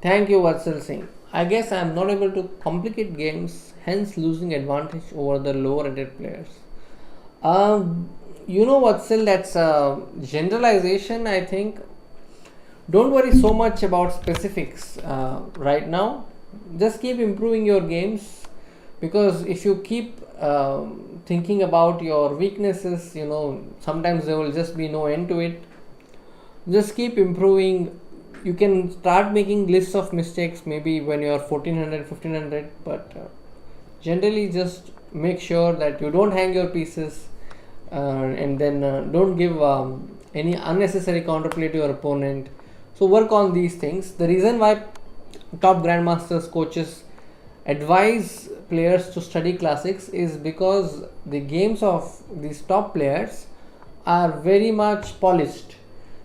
Speaker 1: Thank you, Vatsal Singh. I guess I am not able to complicate games, hence losing advantage over the lower rated players. You know what, still that's a generalization, I think. Don't worry so much about specifics right now. Just keep improving your games, because if you keep thinking about your weaknesses, you know, sometimes there will just be no end to it. Just keep improving. You can start making lists of mistakes maybe when you are 1400, 1500, but generally just make sure that you don't hang your pieces. And then don't give any unnecessary counterplay to your opponent. So work on these things. The reason why top grandmasters, coaches advise players to study classics is because the games of these top players are very much polished.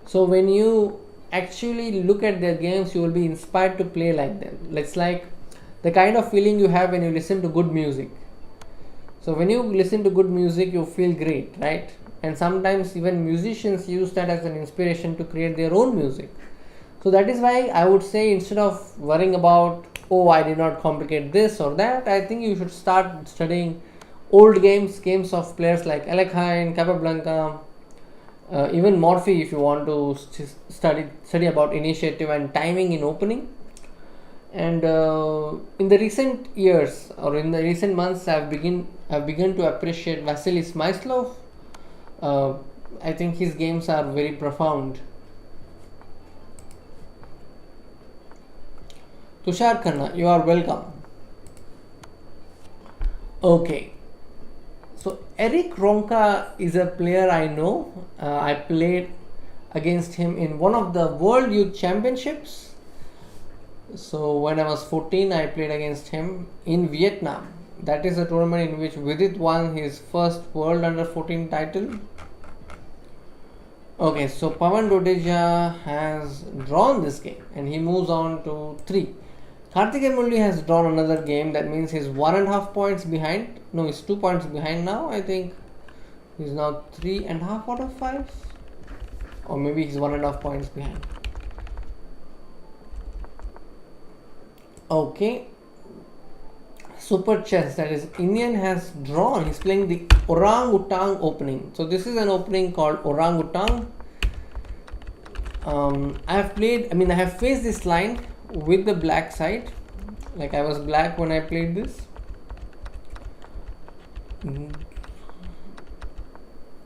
Speaker 1: So when you actually look at their games, you will be inspired to play like them. It's like the kind of feeling you have when you listen to good music. So when you listen to good music, you feel great, right? And sometimes even musicians use that as an inspiration to create their own music. So that is why I would say, instead of worrying about, oh, I did not complicate this or that, I think you should start studying old games of players like Alekhine, Capablanca, even Morphy, if you want to study about initiative and timing in opening. And in the recent years or in the recent months, I've begun to appreciate Vasily Smyslov. I think his games are very profound. Tushar Khanna, you are welcome. Okay, so Eric Ronca is a player I know. I played against him in one of the World Youth Championships. So when I was 14, I played against him in Vietnam. That is a tournament in which Vidit won his first World Under 14 title. Okay, so Pawan Dodeja has drawn this game and he moves on to 3. Karthikeyan Murli has drawn another game. That means he's 1.5 points behind. No, he's 2 points behind now. I think he's now 3.5 out of 5. Or maybe he's 1.5 points behind. Okay, Super Chess, that is Iniyan, has drawn. He's playing the Orang-Utang opening. So this is an opening called Orang-Utang. I have faced this line with the black side. Like I was black when I played this.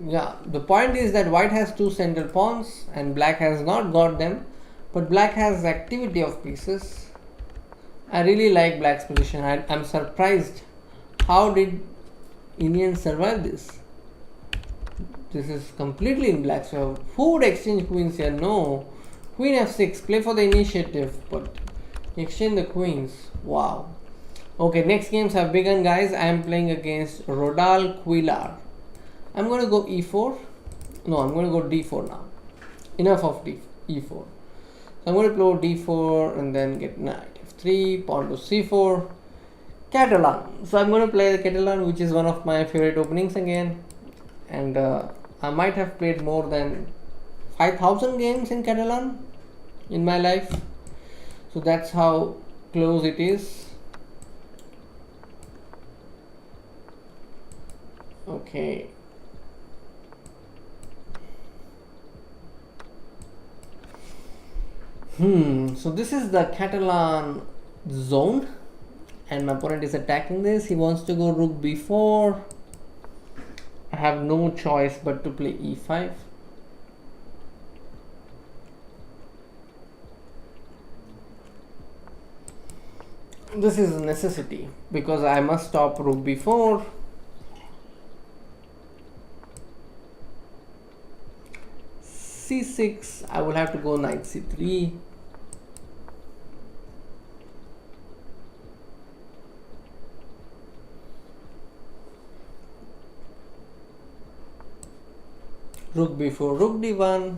Speaker 1: Yeah, the point is that white has 2 central pawns and black has not got them. But black has activity of pieces. I really like black's position. I'm surprised. How did Iniyan survive this? This is completely in black's favor. Who would exchange queens here? No. Queen f6. Play for the initiative. But exchange the queens. Wow. Okay, next games have begun, guys. I am playing against Rodal Quilar. I'm going to go e4. No, I'm going to go d4 now. Enough of e4. So I'm going to play d4 and then get knight f3, pawn to c4, Catalan. So I'm going to play the Catalan, which is one of my favorite openings again. And I might have played more than 5,000 games in Catalan in my life. So that's how close it is. Okay. So this is the Catalan zone, and my opponent is attacking this. He wants to go rook b4. I have no choice but to play e5. This is a necessity because I must stop rook b4. c6, I will have to go knight c3. Rook b4, rook d1.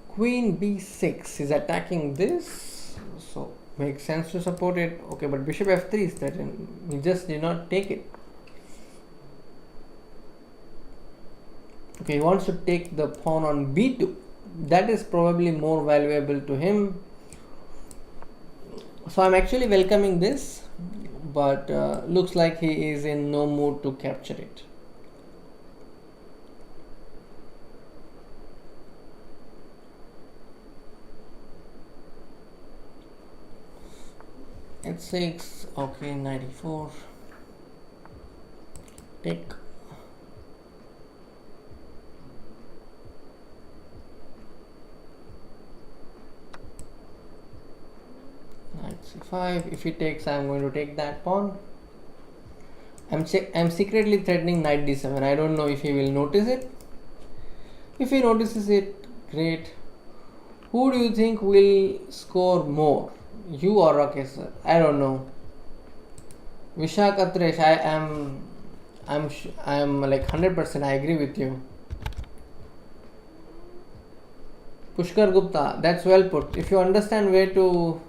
Speaker 1: Queen b6 is attacking this, so makes sense to support it. Okay, but bishop f3 is threatened. He just did not take it. Okay, he wants to take the pawn on b2. That is probably more valuable to him. So I'm actually welcoming this, but looks like he is in no mood to capture it. h6, okay, 94, take. Knight c5, if he takes, I am going to take that pawn. I'm secretly threatening knight d7. I don't know if he will notice it. If he notices it, great. Who do you think will score more? You or Rakesh sir? I don't know. Vishak Atresh, I am like 100%. I agree with you. Pushkar Gupta, that's well put. If you understand where to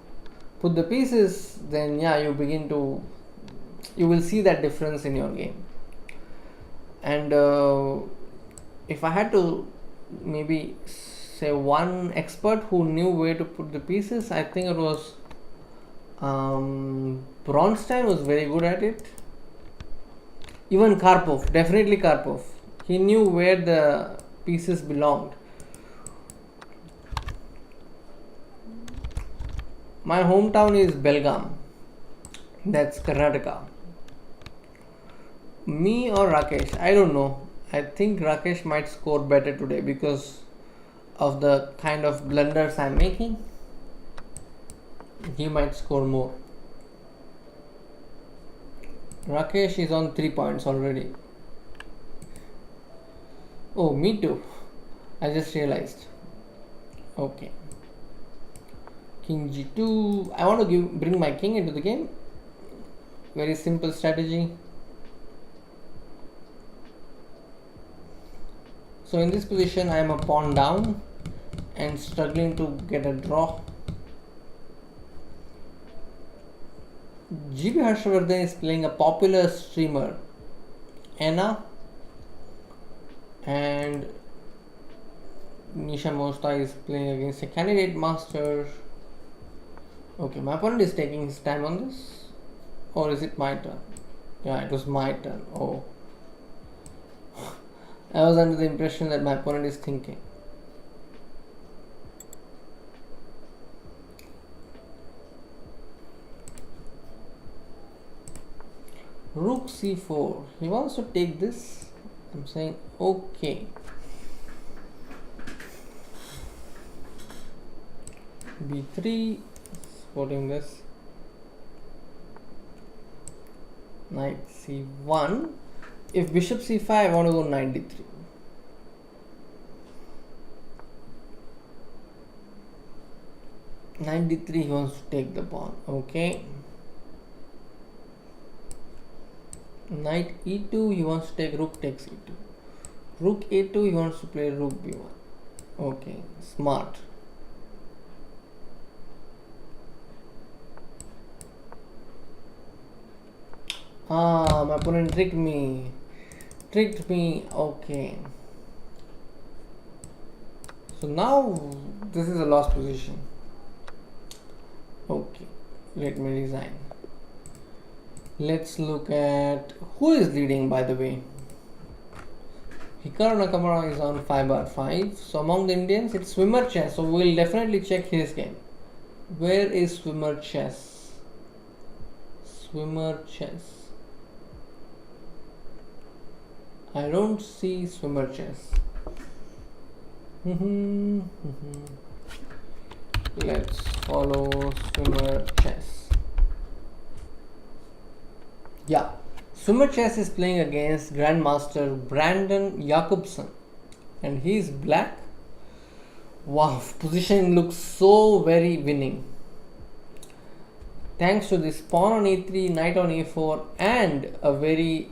Speaker 1: put the pieces, then yeah, you will see that difference in your game. And if I had to maybe say one expert who knew where to put the pieces, I think it was Bronstein was very good at it. Even Karpov, definitely Karpov. He knew where the pieces belonged. My hometown is Belgaum. That's Karnataka. Me or Rakesh? I don't know. I think Rakesh might score better today because of the kind of blunders I'm making. He might score more. Rakesh is on 3 points already. Oh, me too. I just realized. Okay. King g2. I want to bring my king into the game. Very simple strategy. So in this position, I am a pawn down and struggling to get a draw. GB Harshavardhan is playing a popular streamer, Anna, and Nisha Mosta is playing against a candidate master. Okay, my opponent is taking his time on this, or is it my turn? Yeah, it was my turn. Oh, I was under the impression that my opponent is thinking. Rook c4. He wants to take this. I'm saying okay. b3, supporting this. Knight c1. If bishop c5, I want to go knight d3. Knight d3, he wants to take the pawn. Okay. Knight e2, he wants to take rook takes e2. Rook a2, he wants to play rook b1. Okay, smart. Ah, my opponent tricked me. Tricked me. Okay. So now this is a lost position. Okay. Let me resign. Let's look at who is leading, by the way. Hikaru Nakamura is on 5/5. So among the Indians, it's Swimmer Chess. So we'll definitely check his game. Where is Swimmer Chess? Swimmer Chess. I don't see Swimmer Chess. Let's follow Swimmer Chess. Yeah. Swimmer Chess is playing against Grandmaster Brandon Jakobsen, and he's black. Wow, position looks so very winning. Thanks to this pawn on e3, knight on e4, and a very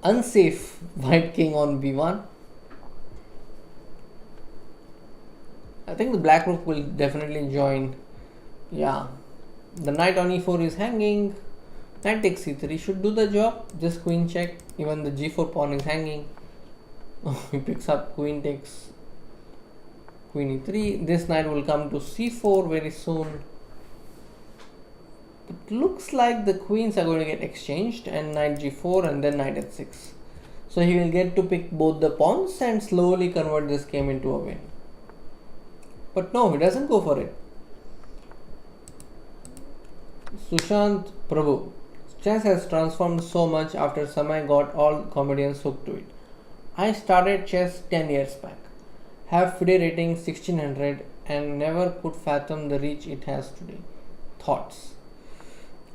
Speaker 1: unsafe white king on b1. I think the black rook will definitely join. Yeah, the knight on e4 is hanging. Knight takes c3 should do the job. Just queen check. Even the g4 pawn is hanging. He picks up, queen takes, queen e3. This knight will come to c4 very soon. It looks like the queens are going to get exchanged, and knight g4 and then knight h6. So he will get to pick both the pawns and slowly convert this game into a win. But no, he doesn't go for it. Sushant Prabhu. Chess has transformed so much after Samay got all comedians hooked to it. I started chess 10 years back. Have FIDE rating 1600 and never could fathom the reach it has today. Thoughts?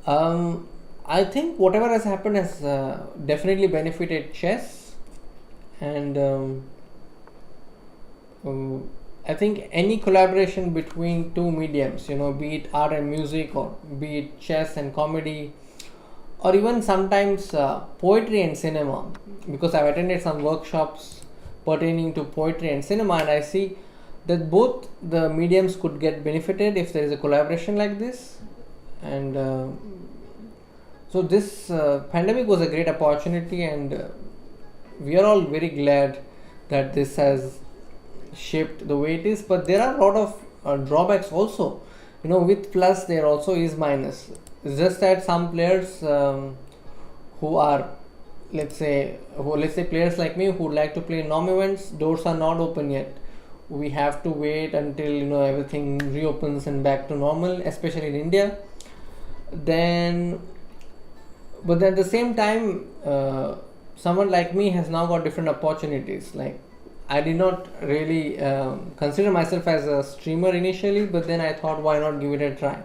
Speaker 1: I think whatever has happened has definitely benefited chess, and I think any collaboration between two mediums, be it art and music, or be it chess and comedy, or even sometimes poetry and cinema, because I've attended some workshops pertaining to poetry and cinema, and I see that both the mediums could get benefited if there is a collaboration like this. And so this pandemic was a great opportunity, and we are all very glad that this has shaped the way it is. But there are a lot of drawbacks also. With plus there also is minus. It's just that some players who are, let's say players like me who like to play norm events, doors are not open yet. We have to wait until everything reopens and back to normal, especially in India. But at the same time, someone like me has now got different opportunities. Like, I did not really consider myself as a streamer initially, but then I thought, why not give it a try?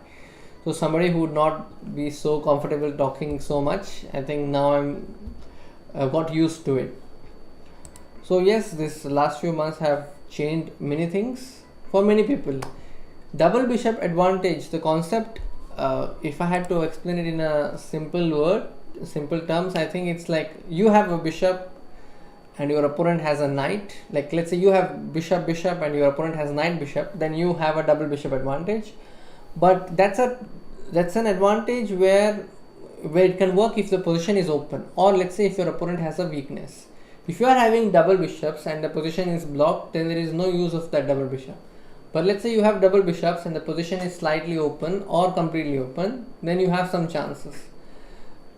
Speaker 1: So somebody who would not be so comfortable talking so much, I think now I've got used to it. So yes, this last few months have changed many things for many people. Double bishop advantage, the concept, if I had to explain it in a simple terms, I think it's like you have a bishop and your opponent has a knight. Like, let's say you have bishop and your opponent has knight bishop, then you have a double bishop advantage. But that's an advantage where it can work if the position is open, or let's say if your opponent has a weakness. If you are having double bishops and the position is blocked, then there is no use of that double bishop. But let's say you have double bishops and the position is slightly open or completely open, then you have some chances.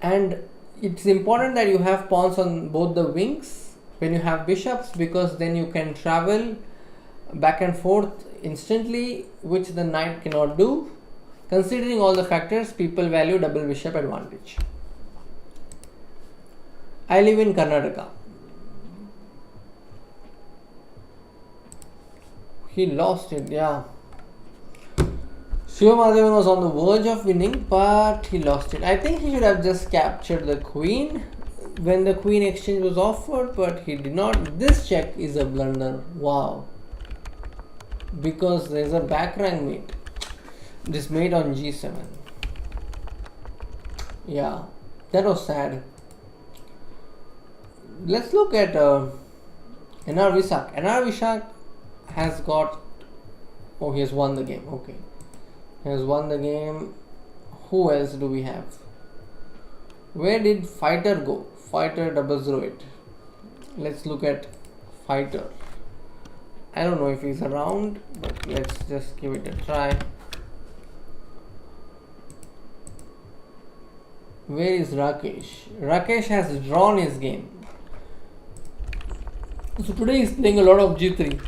Speaker 1: And it's important that you have pawns on both the wings when you have bishops, because then you can travel back and forth instantly, which the knight cannot do. Considering all the factors, people value double bishop advantage. I live in Karnataka. He lost it, yeah. Siva Mahadevan was on the verge of winning, but he lost it. I think he should have just captured the queen when the queen exchange was offered, but he did not. This check is a blunder. Wow. Because there is a back rank mate. This mate on g7. Yeah, that was sad. Let's look at NR Visak. NR Visak has got... Oh, he has won the game. Okay. He has won the game. Who else do we have? Where did fighter go? Fighter 008. Let's look at fighter. I don't know if he's around, but let's just give it a try. Where is Rakesh? Rakesh has drawn his game. So today he's playing a lot of G3.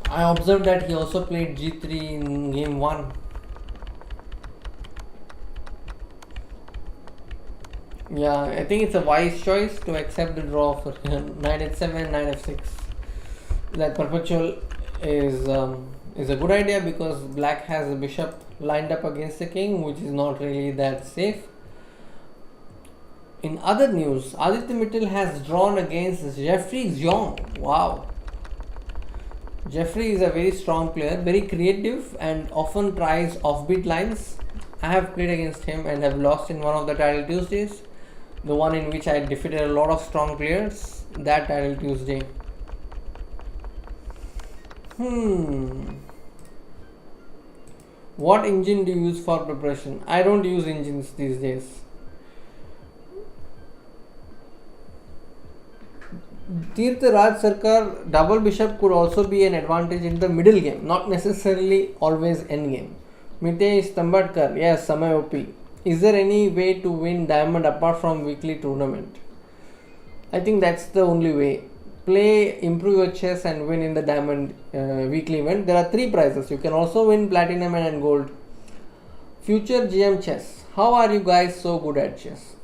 Speaker 1: I observed that he also played G3 in game 1. Yeah, I think it's a wise choice to accept the draw for knight h7, knight f6. That perpetual is a good idea because black has a bishop lined up against the king, which is not really that safe. In other news, Aditya Mittal has drawn against Jeffrey Xiong. Wow. Jeffrey is a very strong player, very creative and often tries offbeat lines. I have played against him and have lost in one of the Title Tuesdays. The one in which I defeated a lot of strong players, that Title Tuesday. What engine do you use for preparation? I don't use engines these days. Tirtha Raj Sarkar, double bishop could also be an advantage in the middle game, not necessarily always end game. Mitesh Tambadkar, yes, Samay OP. Is there any way to win diamond apart from weekly tournament? I think that's the only way. Play, improve your chess and win in the diamond weekly event. There are 3 prizes. You can also win platinum and gold. Future GM chess. How are you guys so good at chess?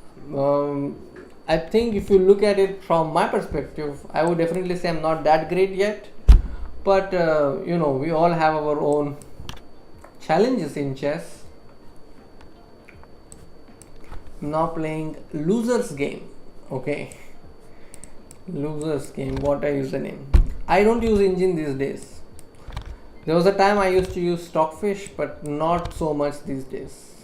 Speaker 1: I think if you look at it from my perspective, I would definitely say I'm not that great yet. But we all have our own challenges in chess. I'm now playing losers game. Okay. Losers game. What a username. I don't use engine these days. There was a time I used to use Stockfish, but not so much these days.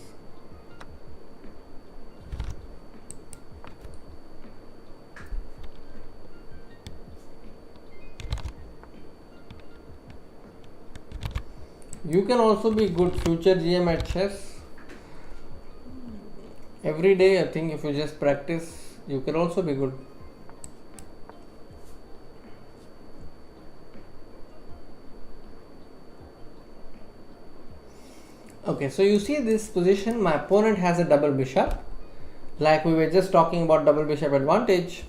Speaker 1: You can also be good future GM at chess. Every day, I think if you just practice, you can also be good. Okay, so you see this position, my opponent has a double bishop. Like we were just talking about double bishop advantage.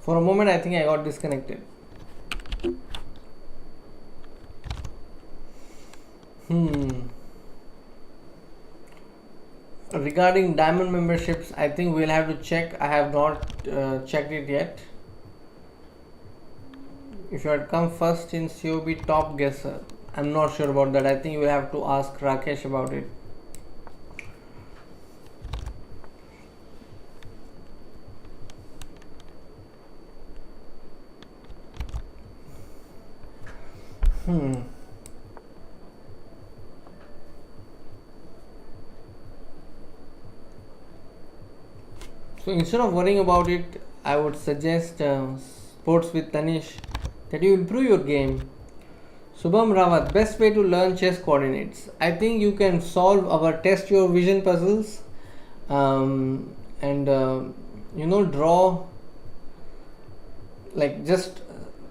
Speaker 1: For a moment, I think I got disconnected. Regarding diamond memberships, I think we'll have to check. I have not checked it yet. If you had come first in COB top guesser, I'm not sure about that. I think you will have to ask Rakesh about it. So instead of worrying about it, I would suggest Sports with Tanish that you improve your game. Subham Rawat, best way to learn chess coordinates. I think you can solve our test your vision puzzles and draw, like just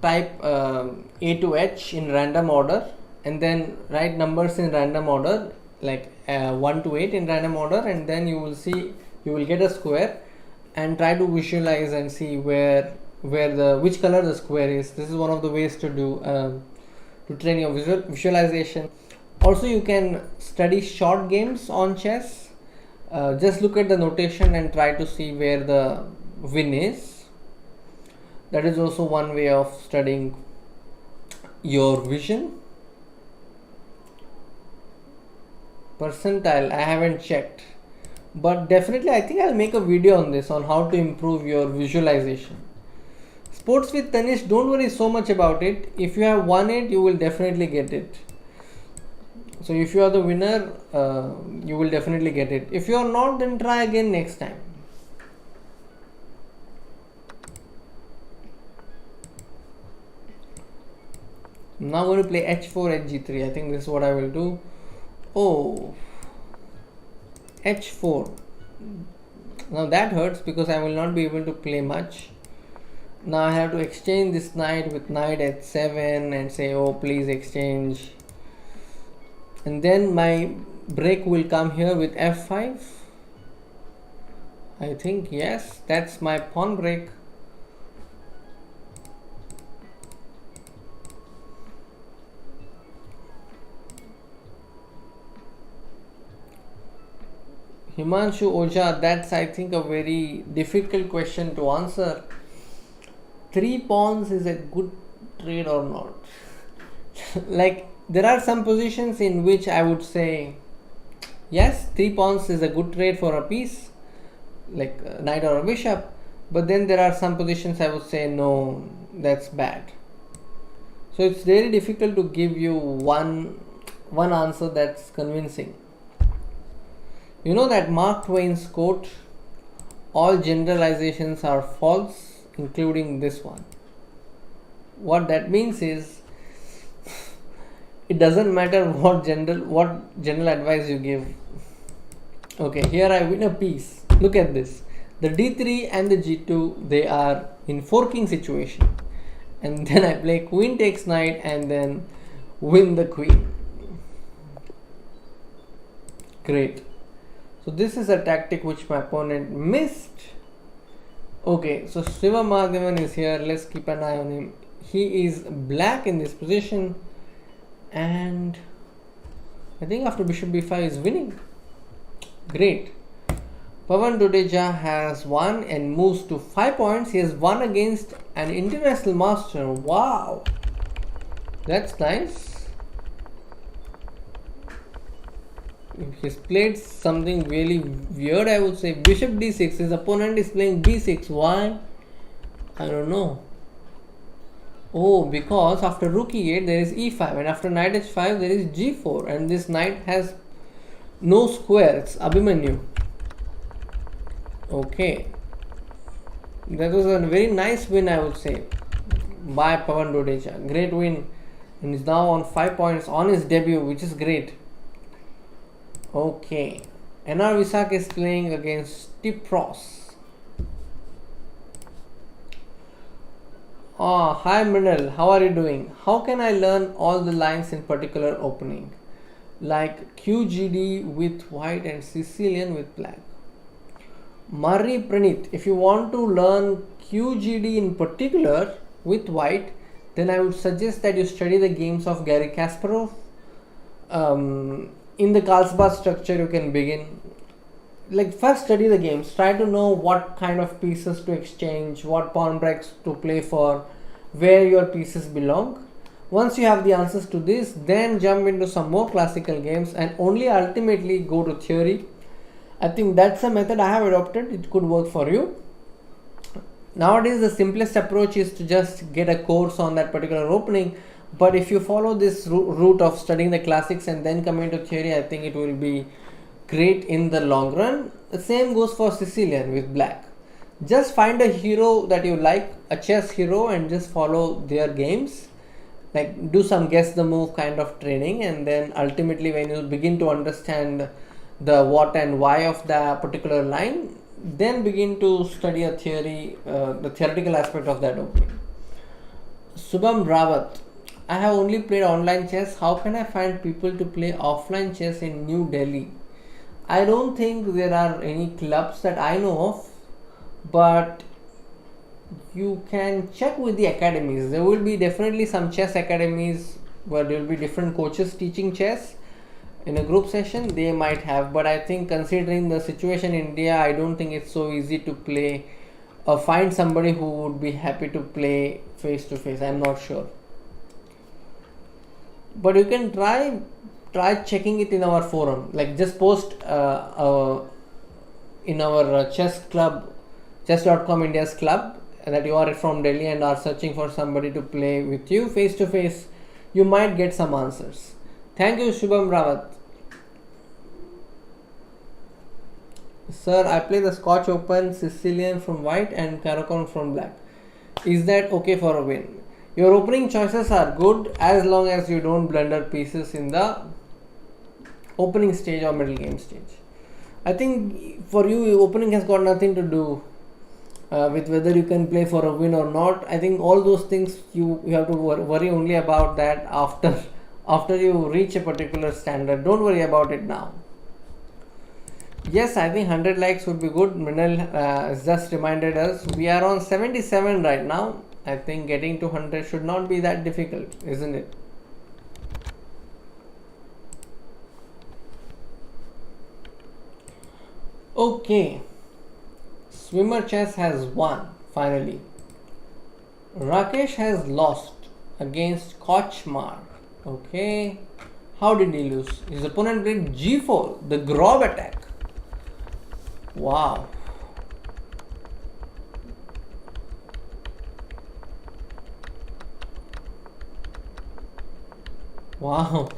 Speaker 1: type A to H in random order and then write numbers in random order, like 1 to 8 in random order, and then you will see you will get a square and try to visualize and see where the which color the square is. This is one of the ways to do to train your visualization. Also, you can study short games on chess. Just look at the notation and try to see where the win is. That is also one way of studying your vision. Percentile, I haven't checked, but definitely I think I'll make a video on this, on how to improve your visualization. Sports with Tanish, don't worry so much about it. If you have won it, you will definitely get it. So if you are the winner, you will definitely get it. If you are not, then try again next time. Now I'm going to play h4, hg3. I think this is what I will do. Oh, h4. Now that hurts because I will not be able to play much. Now I have to exchange this knight with knight h7 and say, oh, please exchange. And then my break will come here with f5. I think, yes, that's my pawn break. Himanshu Oja, that's I think a very difficult question to answer. 3 pawns is a good trade or not? Like, there are some positions in which I would say yes, 3 pawns is a good trade for a piece, like a knight or a bishop. But then there are some positions I would say no, that's bad. So it's very difficult to give you one answer that's convincing. You know that Mark Twain's quote, all generalizations are false, including this one. What that means is, it doesn't matter what general advice you give. Okay, here I win a piece. Look at this. The d3 and the g2, they are in forking situation. And then I play queen takes knight and then win the queen. Great. So this is a tactic which my opponent missed. Okay, so Siva Mahadevan is here. Let's keep an eye on him. He is black in this position. And I think after bishop b5 is winning. Great. Pawan Dudeja has won and moves to 5 points. He has won against an international master. Wow. That's nice. He's played something really weird, I would say. Bishop d6. His opponent is playing b6. Why? I don't know. Oh, because after rook e8 there is e5 and after knight h5 there is g4 and this knight has no square. It's Abhimanyu. Okay. That was a very nice win, I would say, by Pawan Dudeja. Great win. And he's now on 5 points on his debut, which is great. Okay. NR Visak is playing against Tipros. Hi Mrinal, how are you doing? How can I learn all the lines in particular opening? Like QGD with white and Sicilian with black. Mari Pranit, if you want to learn QGD in particular with white, then I would suggest that you study the games of Garry Kasparov. In the Carlsbad structure you can begin. Like, first study the games, try to know what kind of pieces to exchange, what pawn breaks to play for, where your pieces belong. Once you have the answers to this, then jump into some more classical games and only ultimately go to theory. I think that's a method I have adopted. It could work for you. Nowadays the simplest approach is to just get a course on that particular opening, but if you follow this route of studying the classics and then coming to theory, I think it will be great in the long run. The same goes for Sicilian with black. Just find a hero that you like, a chess hero, and just follow their games. Like, do some guess the move kind of training, and then ultimately when you begin to understand the what and why of the particular line, then begin to study a theory, the theoretical aspect of that opening. Subham Rawat, I have only played online chess. How can I find people to play offline chess in New Delhi? I don't think there are any clubs that I know of, but you can check with the academies. There will be definitely some chess academies where there will be different coaches teaching chess in a group session. They might have, but I think considering the situation in India, I don't think it's so easy to play or find somebody who would be happy to play face to face. I'm not sure, but you can try checking it in our forum. Like just post in our chess club, chess.com India's club, that you are from Delhi and are searching for somebody to play with you face to face. You might get some answers. Thank you, Shubham Rawat. Sir, I play the Scotch Open, Sicilian from white and Caracon from black. Is that okay for a win? Your opening choices are good as long as you don't blunder pieces in the opening stage or middle game stage. I think for you, opening has got nothing to do with whether you can play for a win or not. I think all those things you have to worry only about that after you reach a particular standard. Don't worry about it now. Yes, I think 100 likes would be good. Mrinal has just reminded us we are on 77 right now. I think getting to 100 should not be that difficult, isn't it? Okay, Swimmer Chess has won finally. Rakesh has lost against Kochmar. Okay, how did he lose? His opponent played G4, the Grob attack. Wow. Wow.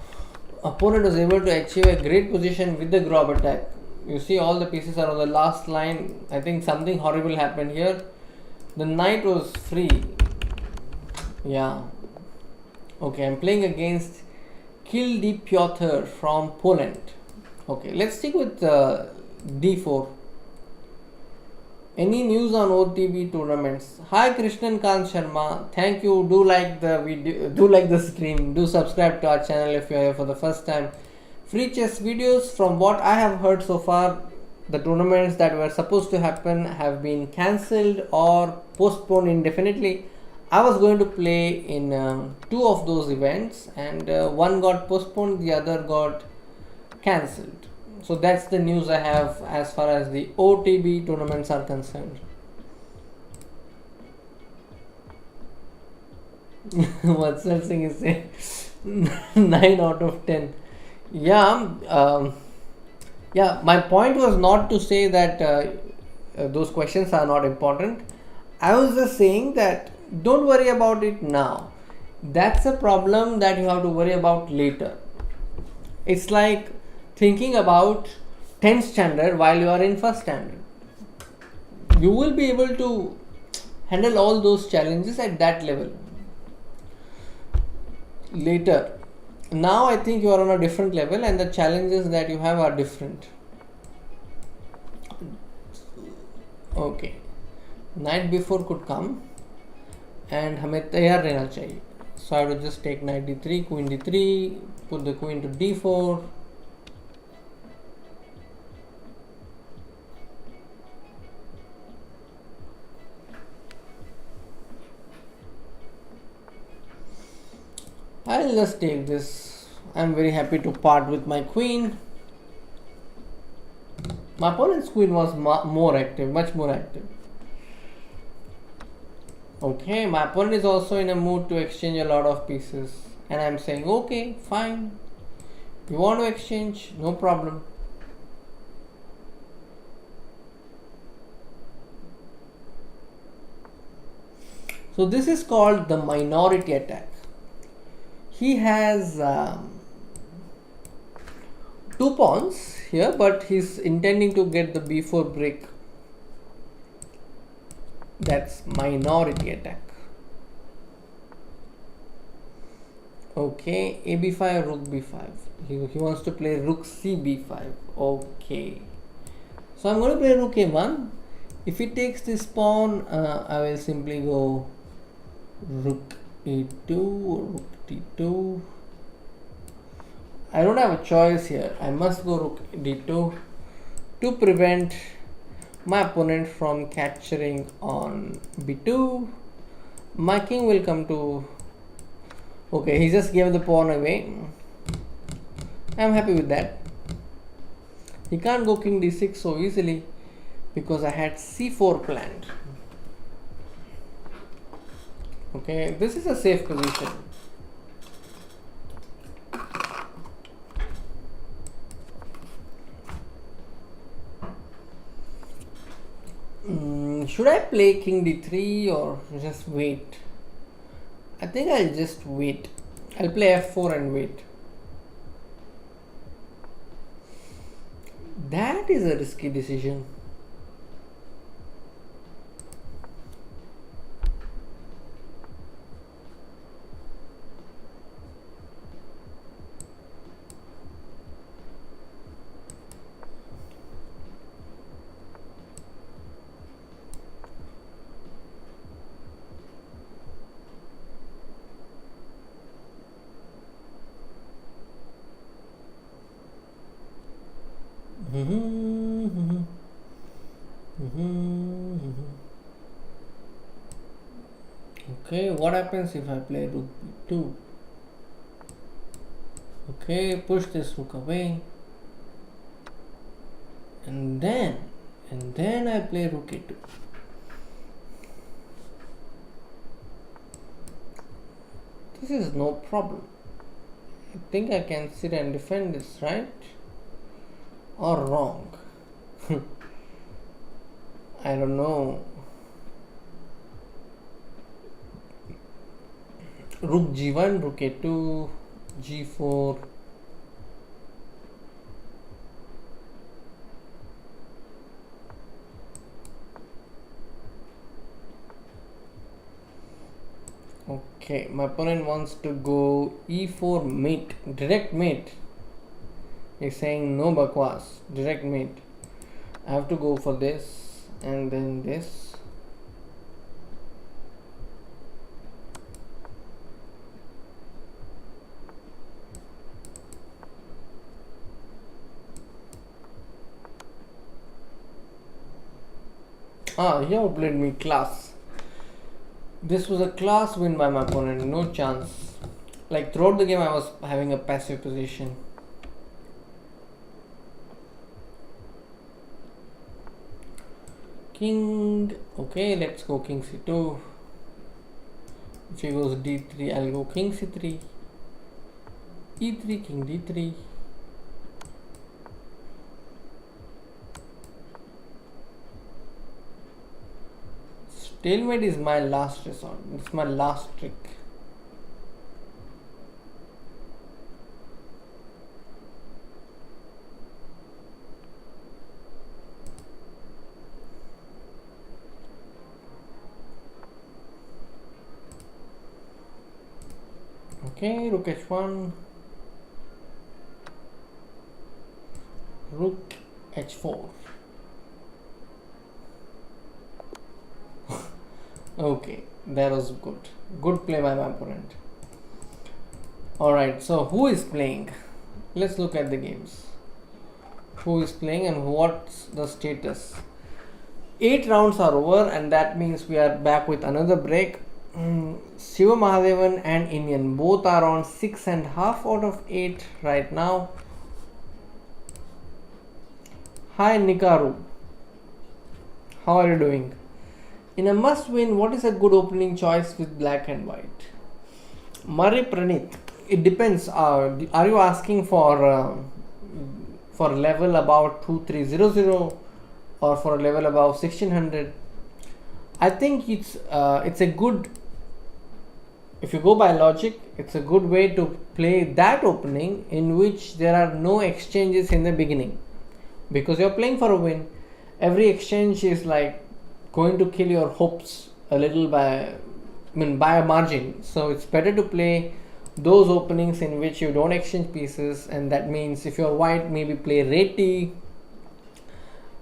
Speaker 1: Opponent was able to achieve a great position with the Grob attack. You see all the pieces are on the last line. I think something horrible happened here. The knight was free. Yeah. Okay, I'm playing against Kildi Piotr from Poland. Okay, let's stick with D4. Any news on OTB tournaments? Hi Krishnan Kant Sharma. Thank you. Do like the video, do like the stream, do subscribe to our channel if you are here for the first time. Free chess videos. From what I have heard so far, the tournaments that were supposed to happen have been cancelled or postponed indefinitely. I was going to play in two of those events, and one got postponed, the other got cancelled. So that's the news I have as far as the OTB tournaments are concerned. What Singh is saying? 9 out of 10. Yeah, my point was not to say that those questions are not important. I was just saying that don't worry about it now. That's a problem that you have to worry about later. It's like thinking about 10th standard while you are in first standard. You will be able to handle all those challenges at that level later. Now I think you are on a different level and the challenges that you have are different. Okay, knight b4 could come and हमें तैयार रहना चाहिए. So I would just take knight d3, queen d3, put the queen to d4. I'll just take this. I'm very happy to part with my queen. My opponent's queen was more active, much more active. Okay, my opponent is also in a mood to exchange a lot of pieces. And I'm saying, okay, fine. You want to exchange? No problem. So this is called the minority attack. He has 2 pawns here, but he's intending to get the b4 brick. That's minority attack. Okay, a b5, rook b5. He wants to play rook c b5. Okay. So I'm going to play rook a1. If he takes this pawn, I will simply go rook e2 or rook d2. I don't have a choice here. I must go rook d2. to prevent my opponent from capturing on b2. My king will come to, okay, he just gave the pawn away. I'm happy with that. He can't go king d6 so easily because I had c4 planned. Okay, this is a safe position. Should I play king d3 or just wait? I think I'll just wait. I'll play f4 and wait. That is a risky decision. Okay, what happens if I play rook b2? Okay, push this rook away, and then I play rook a2. This is no problem. I think I can sit and defend this, right? Or wrong? I don't know. Rook g1, rook a2, g4. Okay, my opponent wants to go e4 mate, direct mate. He's saying no bakwas, direct mate. I have to go for this and then this. He outplayed me, class. This was a class win by my opponent, no chance. Like throughout the game I was having a passive position. King, okay, let's go king c2. If he goes d3, I'll go king c3. e3, king d3. Stalemate is my last resort. It's my last trick. Okay, rook h1, rook h4. Okay, that was good. Good play by my opponent. Alright, so who is playing? Let's look at the games. Who is playing and what's the status? 8 rounds are over and that means we are back with another break. Siva Mahadevan and Iniyan both are on 6.5 out of 8 right now. Hi Nikaru, how are you doing? In a must win, what is a good opening choice with black and white? Murray Pranit, it depends. Are you asking for level about 2300 or for a level above 1600? I think it's a good, if you go by logic, it's a good way to play that opening in which there are no exchanges in the beginning, because you're playing for a win. Every exchange is like going to kill your hopes a little by a margin. So it's better to play those openings in which you don't exchange pieces, and that means if you're white, maybe play Reti.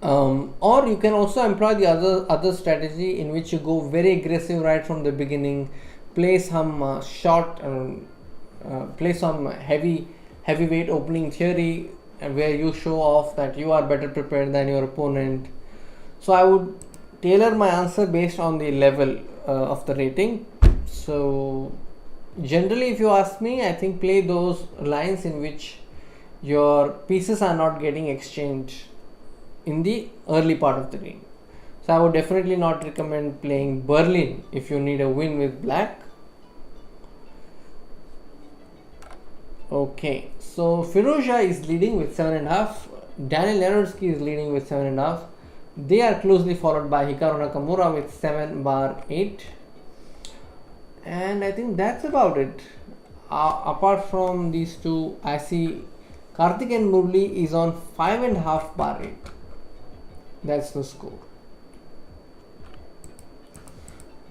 Speaker 1: Or you can also employ the other strategy in which you go very aggressive right from the beginning, play some short, play some heavyweight opening theory, and where you show off that you are better prepared than your opponent. So I would tailor my answer based on the level of the rating. So generally, if you ask me, I think play those lines in which your pieces are not getting exchanged in the early part of the game. So I would definitely not recommend playing Berlin if you need a win with black. Okay, so Firouzja is leading with 7.5. Daniel Narodsky is leading with 7.5. They are closely followed by Hikaru Nakamura with 7/8. And I think that's about it. Apart from these two, I see Karthik and Murli is on 5.5/8. That's the score.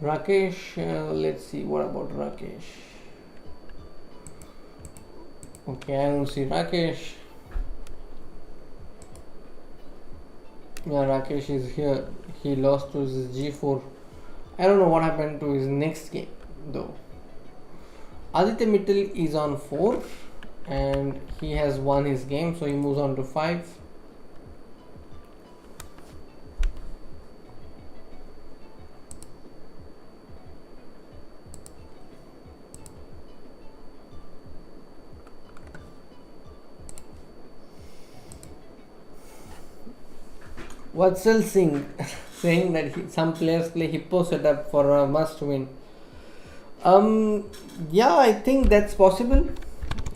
Speaker 1: Rakesh, let's see, what about Rakesh? Okay, I don't see Rakesh. Yeah, Rakesh is here. He lost to his G4. I don't know what happened to his next game though. Aditya Mittal is on 4 and he has won his game, so he moves on to 5. Vatsal Singh saying that some players play hippo setup for a must win. Yeah, I think that's possible.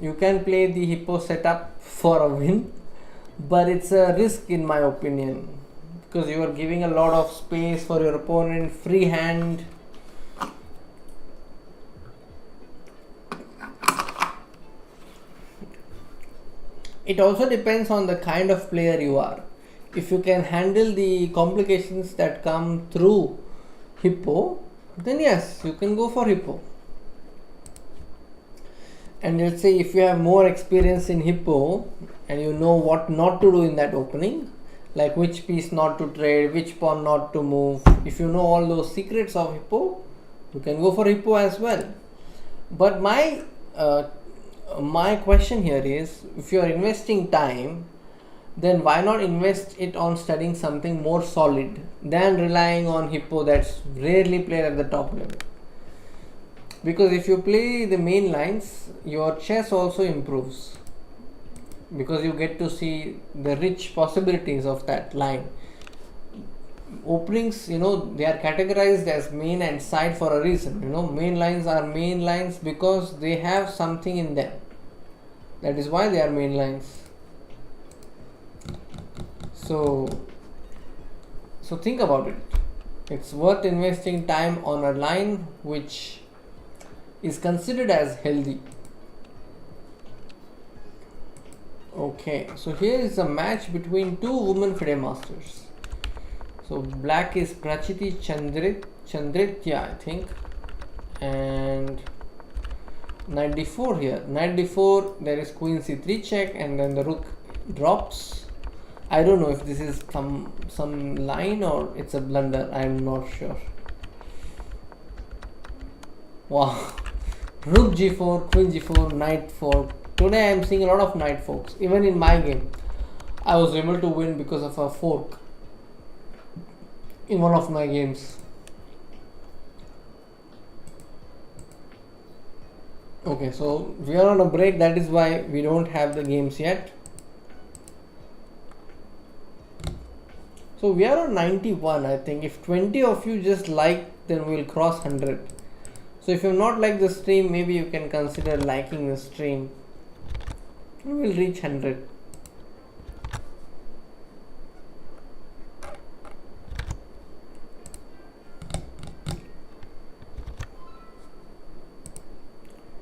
Speaker 1: You can play the hippo setup for a win, but it's a risk in my opinion because you are giving a lot of space for your opponent, free hand. It also depends on the kind of player you are. If you can handle the complications that come through hippo, then yes, you can go for hippo. And let's say if you have more experience in hippo and you know what not to do in that opening, like which piece not to trade, which pawn not to move, if you know all those secrets of hippo, you can go for hippo as well. But my question here is, if you are investing time, then why not invest it on studying something more solid than relying on hippo that's rarely played at the top level. Because if you play the main lines, your chess also improves because you get to see the rich possibilities of that line. Openings, they are categorized as main and side for a reason. Main lines are main lines because they have something in them. That is why they are main lines. So think about it. It's worth investing time on a line which is considered as healthy. Okay, so here is a match between two women FIDE masters. So black is Prachiti Chandritya, I think, and knight d4 here. Knight d4, there is queen c3 check, and then the rook drops. I don't know if this is some line or it's a blunder. I am not sure. Wow. Rook g4, queen g4, knight 4. Today I am seeing a lot of knight forks. Even in my game, I was able to win because of a fork in one of my games. Okay, so we are on a break. That is why we don't have the games yet. So we are on 91, I think. If 20 of you just like, then we will cross 100. So if you not like the stream, maybe you can consider liking the stream. We will reach 100.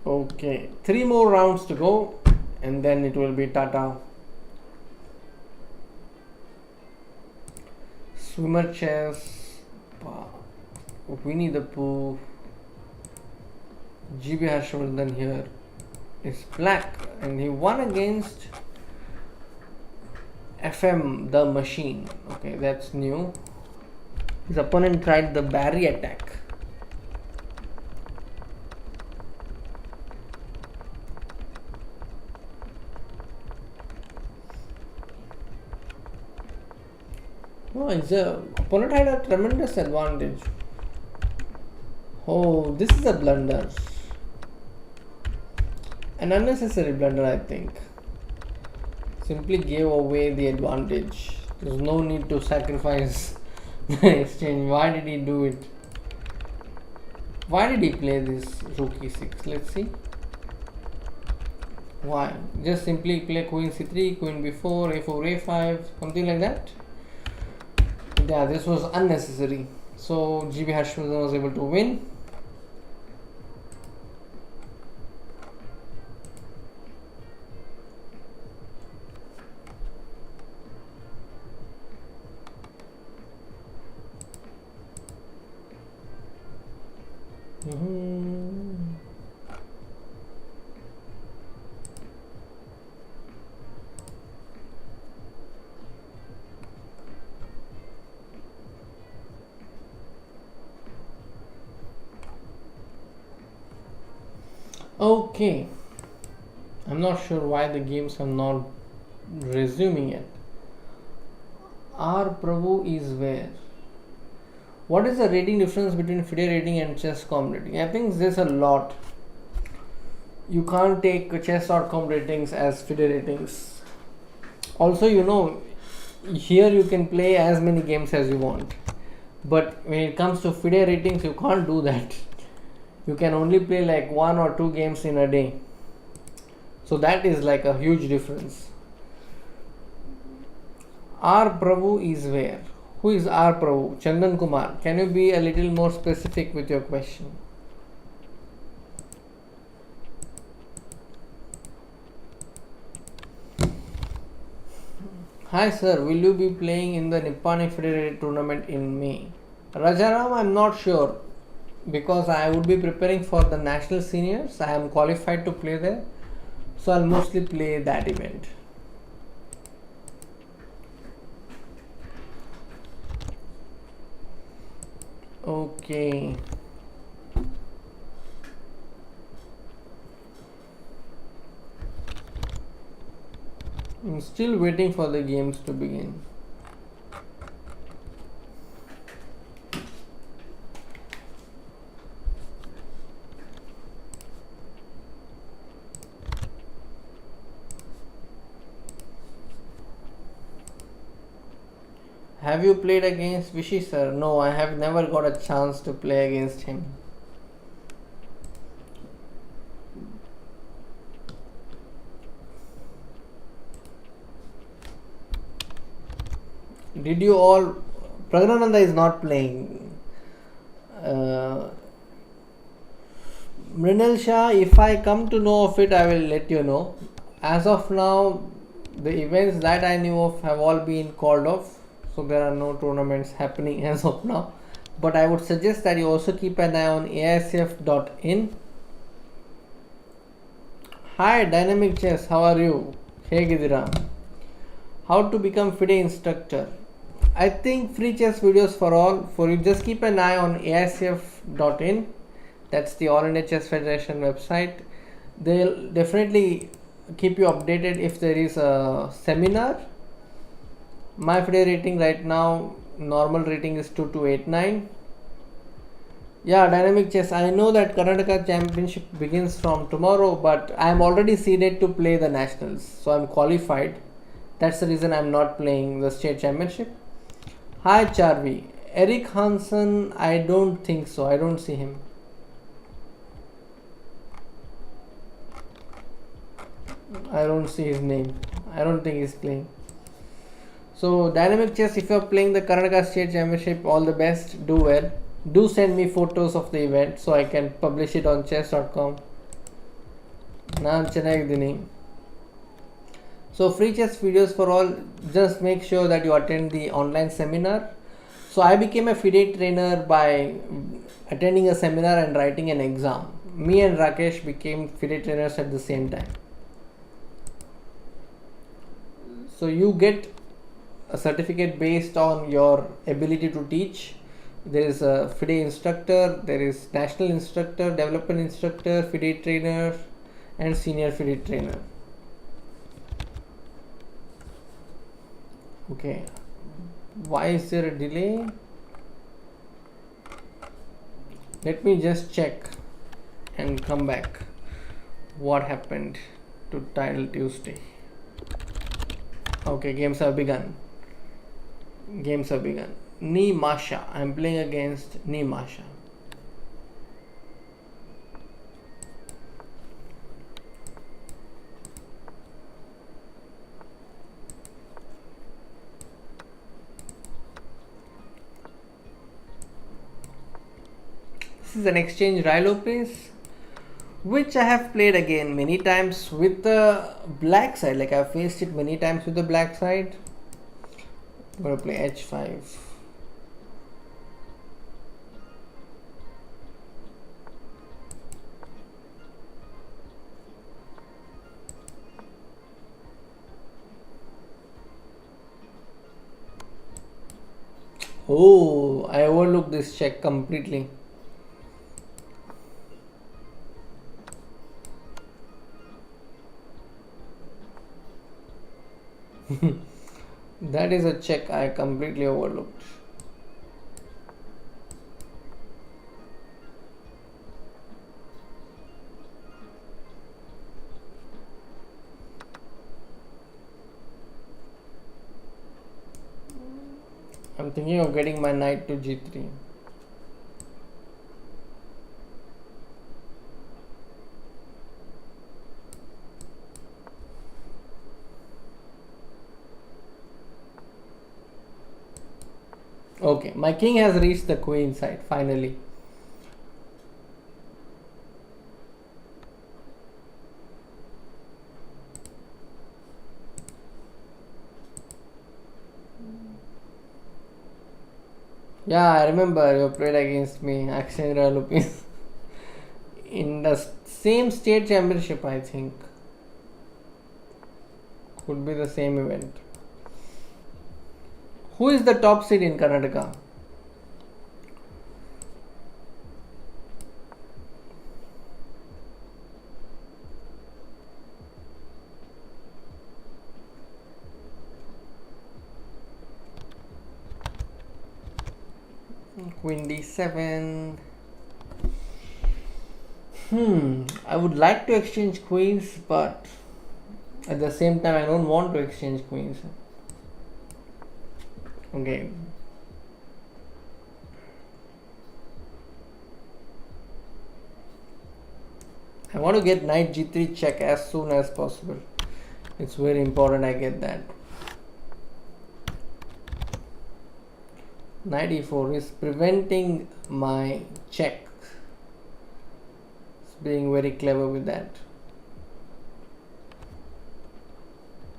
Speaker 1: Okay, 3 more rounds to go and then it will be Tata. Swimmer chess, Winnie the Pooh, GB Harshvardhan here is black and he won against FM the Machine. Okay, that's new. His opponent tried the Barry attack. Oh, opponent had a tremendous advantage. Oh, this is a blunder. An unnecessary blunder, I think. Simply gave away the advantage. There's no need to sacrifice the exchange. Why did he do it? Why did he play this rook e6? Let's see. Why? Just simply play queen c3, queen b4, a4, a5, something like that. Yeah, this was unnecessary. So GB Harshvardhan was able to win. Okay, I'm not sure why the games are not resuming yet. R Prabhu is where? What is the rating difference between FIDE rating and chess.com rating? I think there's a lot. You can't take chess.com ratings as FIDE ratings. Also, here you can play as many games as you want. But when it comes to FIDE ratings, you can't do that. You can only play like 1 or 2 games in a day. So that is like a huge difference. R Prabhu is where? Who is R Prabhu? Chandan Kumar. Can you be a little more specific with your question? Hi sir, will you be playing in the Nipponic FIDE tournament in May? Rajaram, I'm not sure. Because I would be preparing for the national seniors. I am qualified to play there, so I'll mostly play that event. Okay. I'm still waiting for the games to begin. Have you played against Vishy sir? No, I have never got a chance to play against him. Did you all... Pragnananda is not playing. Mrinal Shah, if I come to know of it, I will let you know. As of now, the events that I knew of have all been called off. So there are no tournaments happening as of now. But I would suggest that you also keep an eye on AICF.in. Hi Dynamic Chess, how are you? Hey Gidira. How to become FIDE instructor? I think free chess videos for all. For you, just keep an eye on AICF.in. That's the All India Chess Federation website. They'll definitely keep you updated if there is a seminar. My FIDE rating right now, normal rating is 2289. Yeah, Dynamic Chess. I know that Karnataka Championship begins from tomorrow, but I am already seeded to play the nationals, so I'm qualified. That's the reason I'm not playing the state championship. Hi Charvi. Eric Hansen, I don't think so. I don't see him. I don't see his name. I don't think he's playing. So Dynamic Chess, if you're playing the Karnataka State Championship, all the best, do well. Do send me photos of the event so I can publish it on chess.com. Naan chennagidini. So free chess videos for all, just make sure that you attend the online seminar. So I became a FIDE trainer by attending a seminar and writing an exam. Me and Rakesh became FIDE trainers at the same time. So you get a certificate based on your ability to teach. There is a FIDE instructor, there is national instructor, development instructor, FIDE trainer and senior FIDE trainer. Okay, Why is there a delay? Let me just check and come back. What happened to Title Tuesday? Okay, games have begun. Games have begun. Nimasha. I'm playing against Nimasha. This is an exchange Rilo plays, which I have played again many times with the black side. Like I've faced it many times with the black side. I'm going to play h5. Oh, I overlooked this check completely. That is a check I completely overlooked. I'm thinking of getting my knight to g3. Okay, my king has reached the queen side finally. Yeah, I remember you played against me, Akshendra Lupin, in the same state championship, I think. Could be the same event. Who is the top seed in Karnataka? Queen d7. I would like to exchange queens, but at the same time I don't want to exchange queens. Okay. I want to get knight g3 check as soon as possible. It's very important I get that. Knight e4 is preventing my check. It's being very clever with that.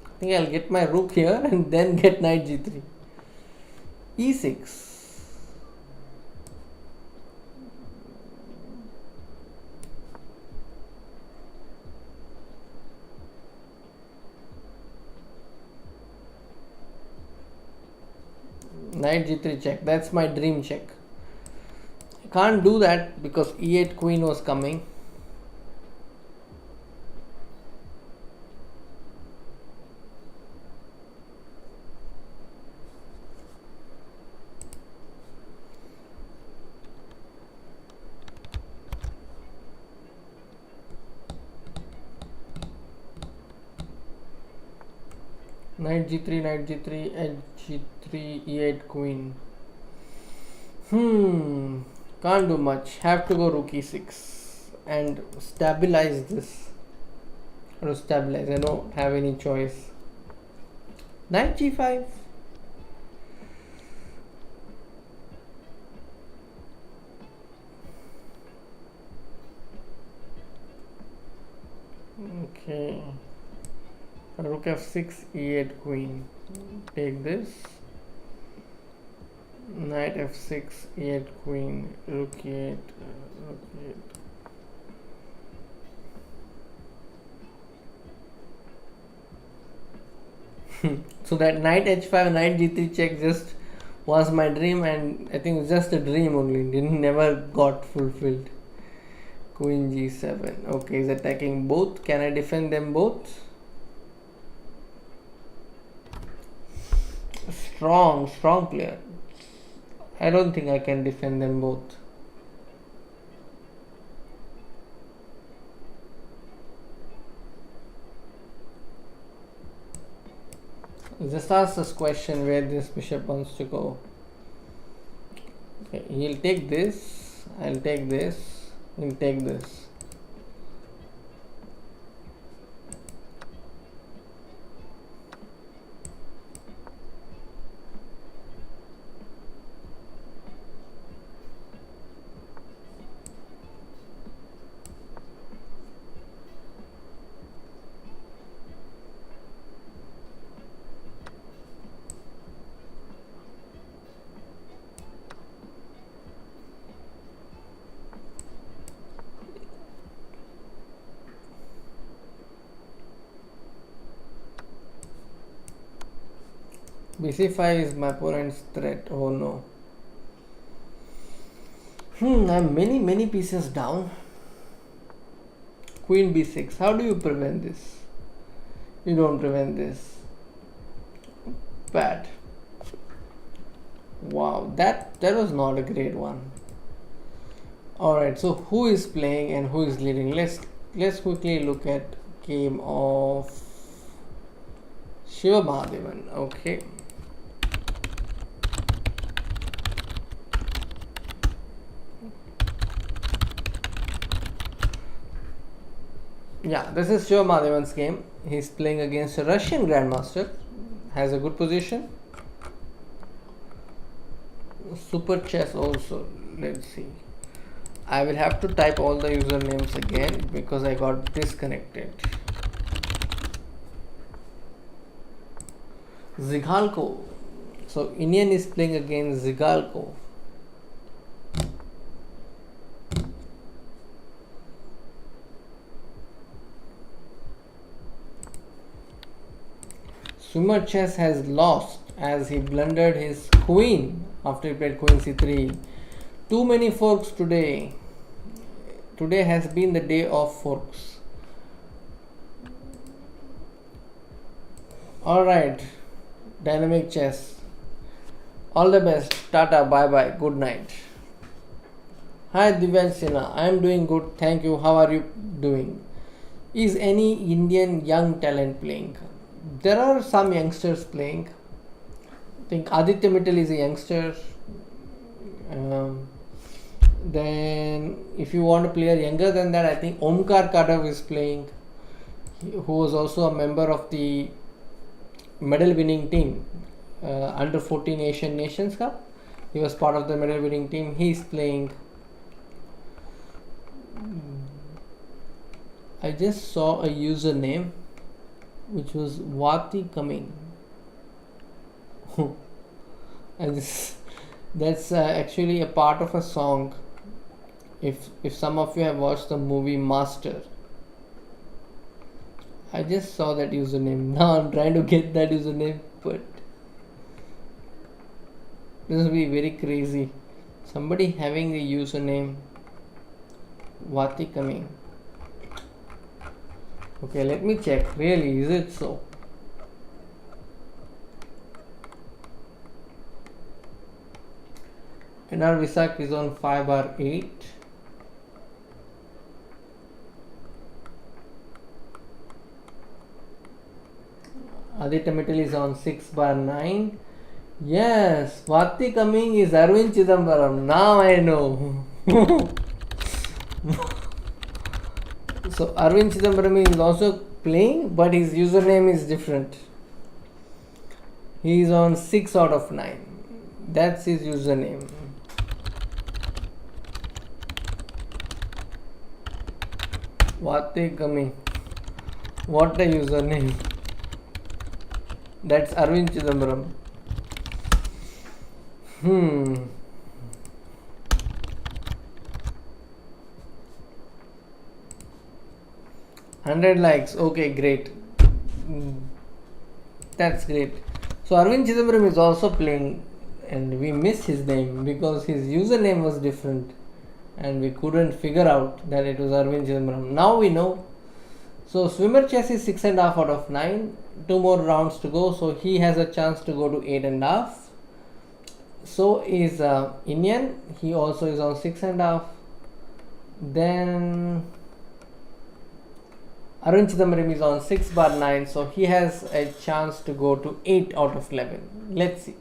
Speaker 1: I think I'll get my rook here and then get knight g3. e6. Knight g3 check. That's my dream check. I can't do that because e8 queen was coming. Knight g3, knight g3, h3, e8 queen. Can't do much. Have to go rook e6 and stabilize this. Or stabilize. I don't have any choice. Knight g5. Okay. Rook f6, e8 queen. Take this. Knight f6, e8 queen, rook e8, rook e8. So that knight h5, knight g3 check just was my dream, and I think it was just a dream only. Didn't never got fulfilled. Queen g7. Okay, he's attacking both. Can I defend them both? strong player. I don't think I can defend them both. Just ask this question where this bishop wants to go. Okay, he'll take this, I'll take this, he'll take this. bc5 is my opponent's threat. Oh no. I'm many pieces down. Queen b6. How do you prevent this? You don't prevent this. Bad. Wow, that was not a great one. Alright, so who is playing and who is leading? Let's quickly look at game of Siva Mahadevan. Okay. Yeah, this is Siva Mahadevan's game. He's playing against a Russian grandmaster. Has a good position. Super chess also. Let's see. I will have to type all the usernames again because I got disconnected. Zigalko. So Iniyan is playing against Zigalko. Swimmer chess has lost as he blundered his queen after he played queen c3. Too many forks today. Today has been the day of forks. Alright, dynamic chess. All the best. Tata, bye bye. Good night. Hi Divyansina, I am doing good. Thank you. How are you doing? Is any Indian young talent playing? There are some youngsters playing. I think Aditya Mittal is a youngster. Then if you want a player younger than that, I think Omkar Kadav is playing, who was also a member of the medal winning team under 14 Asian Nations Cup. He was part of the medal winning team. He is playing. I just saw a username which was Vati Coming. That's actually a part of a song. If some of you have watched the movie Master, I just saw that username. Now I'm trying to get that username, but this will be very crazy. Somebody having the username Vati Coming. Okay, let me check. Really, is it so? NR Visak is on 5/8. Aditya Mittal is on 6/9. Yes, Vati Coming is Arvind Chidambaram. Now I know. So Arvind Chidambaram is also playing, but his username is different. He is on 6/9. That's his username. Vati Coming. What a username. That's Arvind Chidambaram. 100 likes. Okay, great. That's great. So Arvind Chidambaram is also playing, and we missed his name because his username was different and we couldn't figure out that it was Arvind Chidambaram. Now we know. So swimmer chess is 6.5 out of 9. 2 more rounds to go, so he has a chance to go to 8.5. So is Iniyan. He also is on 6.5. Then Arun Chidambaram is on 6 bar 9, so he has a chance to go to 8 out of 11. Let's see.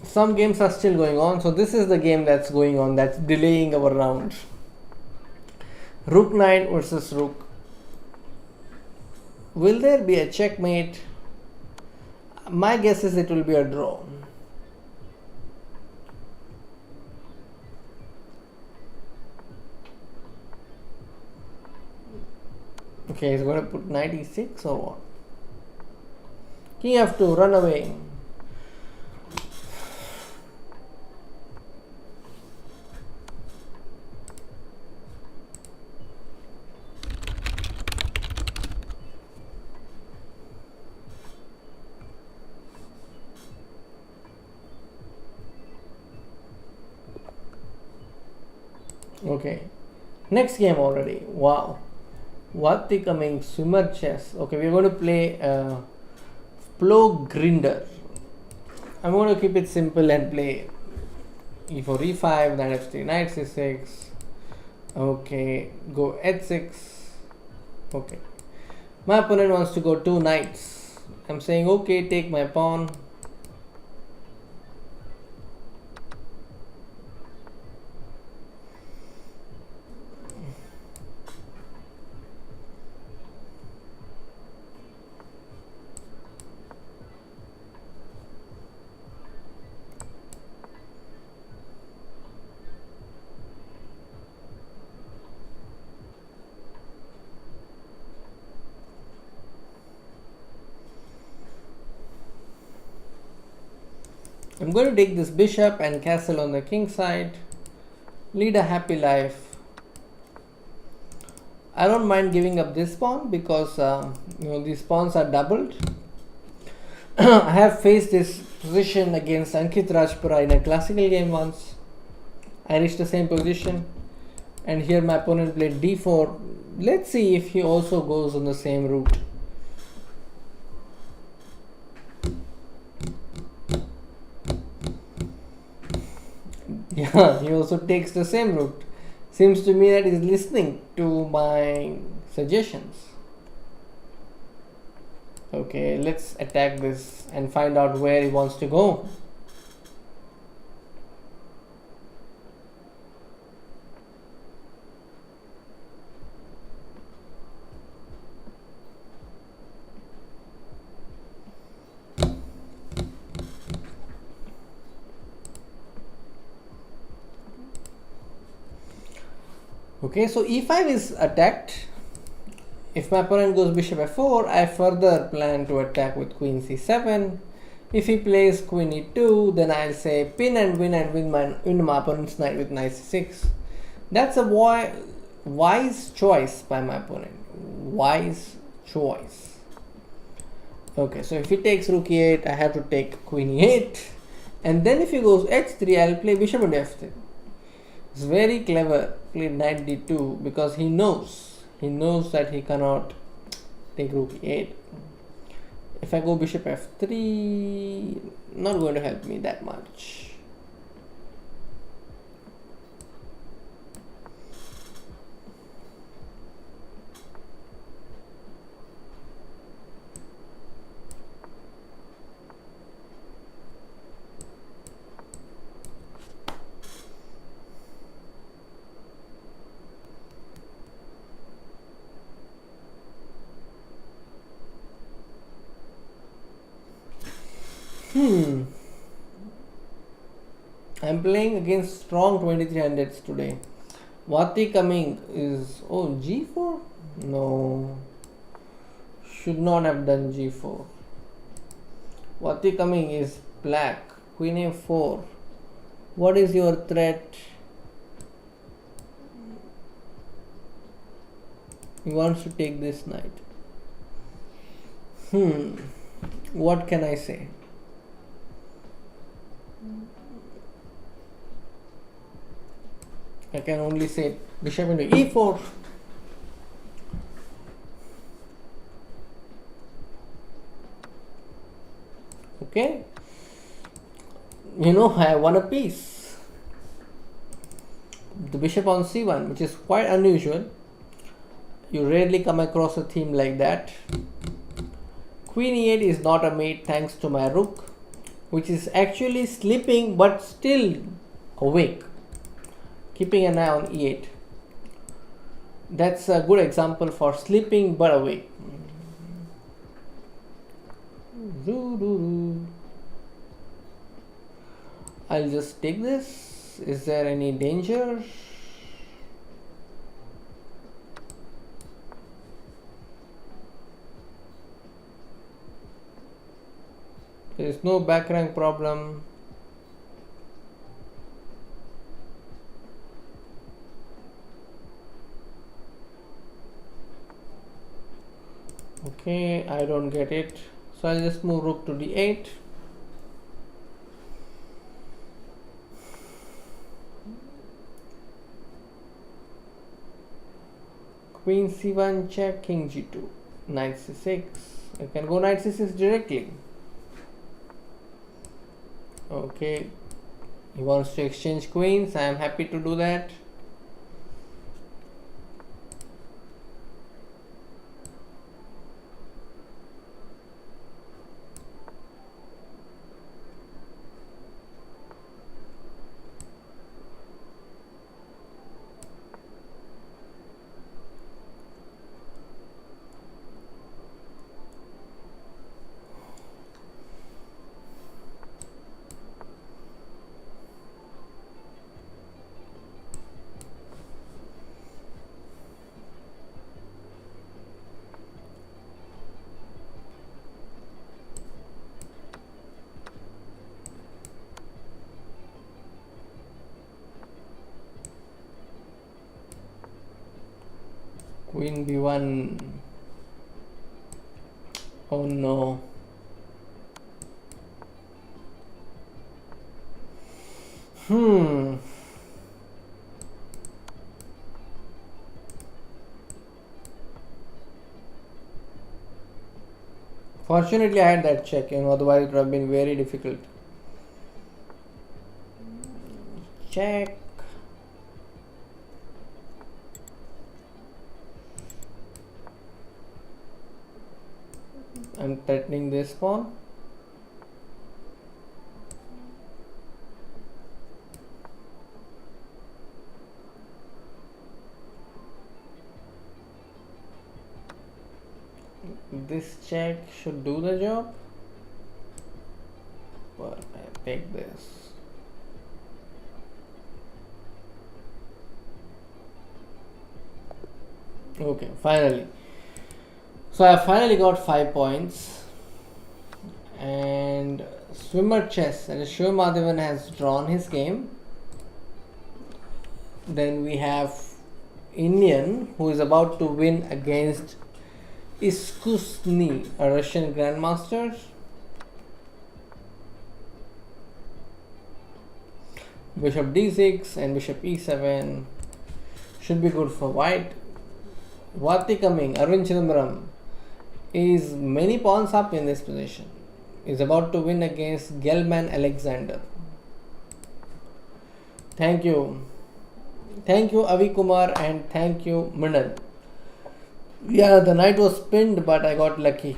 Speaker 1: Some games are still going on, so this is the game that's going on, that's delaying our round. Rook knight versus rook. Will there be a checkmate? My guess is it will be a draw. Okay, he's going to put knight e6 or what? King f2, run away. Okay, next game already. Wow. Vati coming, swimmer chess. Okay, we're going to play Plo Grinder. I'm going to keep it simple and play e4, e5, knight f3, knight c6. Okay, go h6. Okay, my opponent wants to go 2 knights. I'm saying okay, take my pawn. I'm going to take this bishop and castle on the king side. Lead a happy life. I don't mind giving up this pawn because these pawns are doubled. I have faced this position against Ankit Rajpura in a classical game once. I reached the same position, and here my opponent played d4. Let's see if he also goes on the same route. Yeah, he also takes the same route. Seems to me that he's listening to my suggestions. Okay, let's attack this and find out where he wants to go. Okay, so e5 is attacked. If my opponent goes bishop f4, I further plan to attack with queen c7. If he plays queen e2, then I'll say pin and win my opponent's knight with knight c6. That's a wise choice by my opponent. Wise choice. Okay, so if he takes rook e8, I have to take queen e8. And then if he goes h3, I'll play bishop and f3. It's very clever. Played knight d2 because he knows that he cannot take rook e8. If I go bishop f3, not going to help me that much. I'm playing against strong 2300s today. Vati coming is g4? No, should not have done g4. Vati coming is black. Queen a4. What is your threat? He wants to take this knight. What can I say? I can only say bishop into e4. Okay, I won a piece. The bishop on c1, which is quite unusual. You rarely come across a theme like that. Queen e8 is not a mate thanks to my rook, which is actually sleeping but still awake, keeping an eye on e8. That's a good example for sleeping but awake. I'll just take this. Is there any danger? There is no back rank problem. Okay, I don't get it. So I'll just move rook to d8. Queen c1 check, king g2, knight c6. I can go knight c6 directly. Okay, he wants to exchange queens. I am happy to do that. Queen b1. Oh no. Fortunately, I had that check, otherwise it would have been very difficult. Check. I'm threatening this pawn. This check should do the job, but I take this. Okay, finally. So I finally got 5 points, and swimmer chess, and Siva Mahadevan has drawn his game. Then we have Iniyan, who is about to win against Iskusny, a Russian grandmaster. Bishop d6 and bishop e7 should be good for white. Vati coming, Arvind Chidambaram is many pawns up in this position. Is about to win against Gelman Alexander. Thank you. Thank you Avi Kumar and thank you Mrinal. Yeah, the knight was pinned, but I got lucky.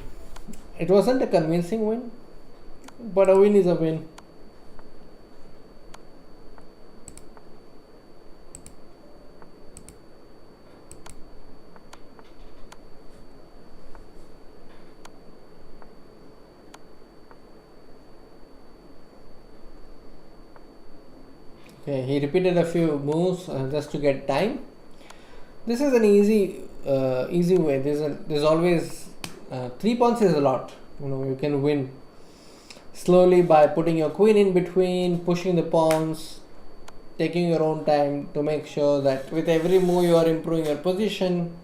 Speaker 1: It wasn't a convincing win, but a win is a win. Okay, he repeated a few moves just to get time. This is an easy way. There's always 3 pawns is a lot. You can win slowly by putting your queen in between, pushing the pawns, taking your own time to make sure that with every move you are improving your position.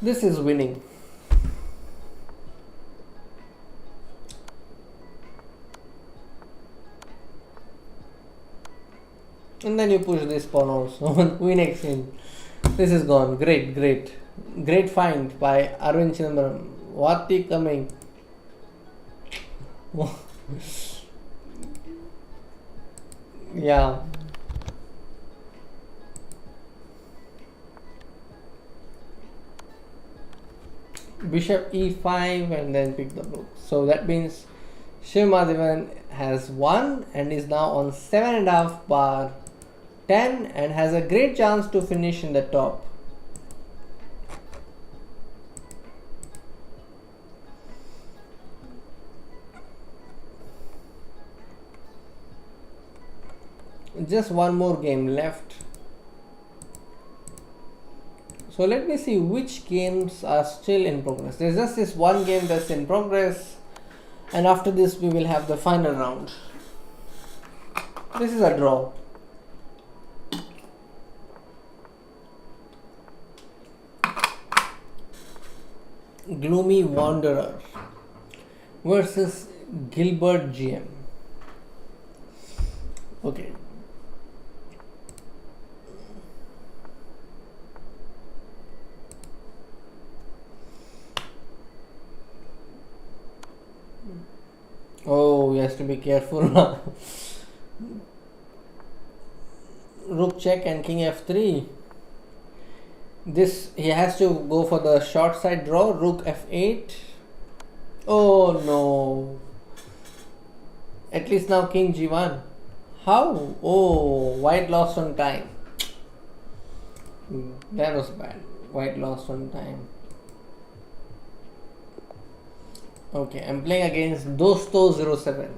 Speaker 1: This is winning. And then you push this pawn also on queen exchange. This is gone. Great, great. Great find by Arvind Chidambaram. Vati coming. Yeah. Bishop e5 and then pick the rook. So that means Siva Mahadevan has won and is now on 7.5 bar 10 and has a great chance to finish in the top. Just one more game left. So let me see which games are still in progress. There's just this one game that's in progress, and after this we will have the final round. This is a draw. Gloomy Wanderer versus Gilbert GM. Okay. Oh, he has to be careful now. Rook check and king f3. This, he has to go for the short side draw. Rook f8. Oh no. At least now king g1. How? Oh, white lost on time. That was bad. White lost on time. Okay, I'm playing against Dosto07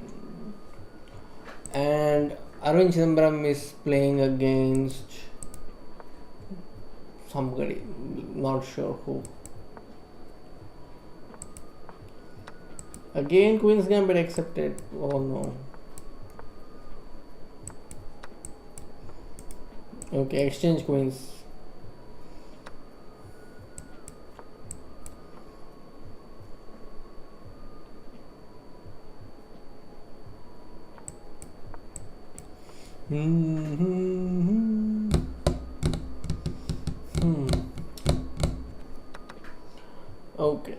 Speaker 1: and Arvind Chidambaram is playing against somebody, not sure who. Again Queen's Gambit accepted. Oh no. Okay, exchange queens. Okay.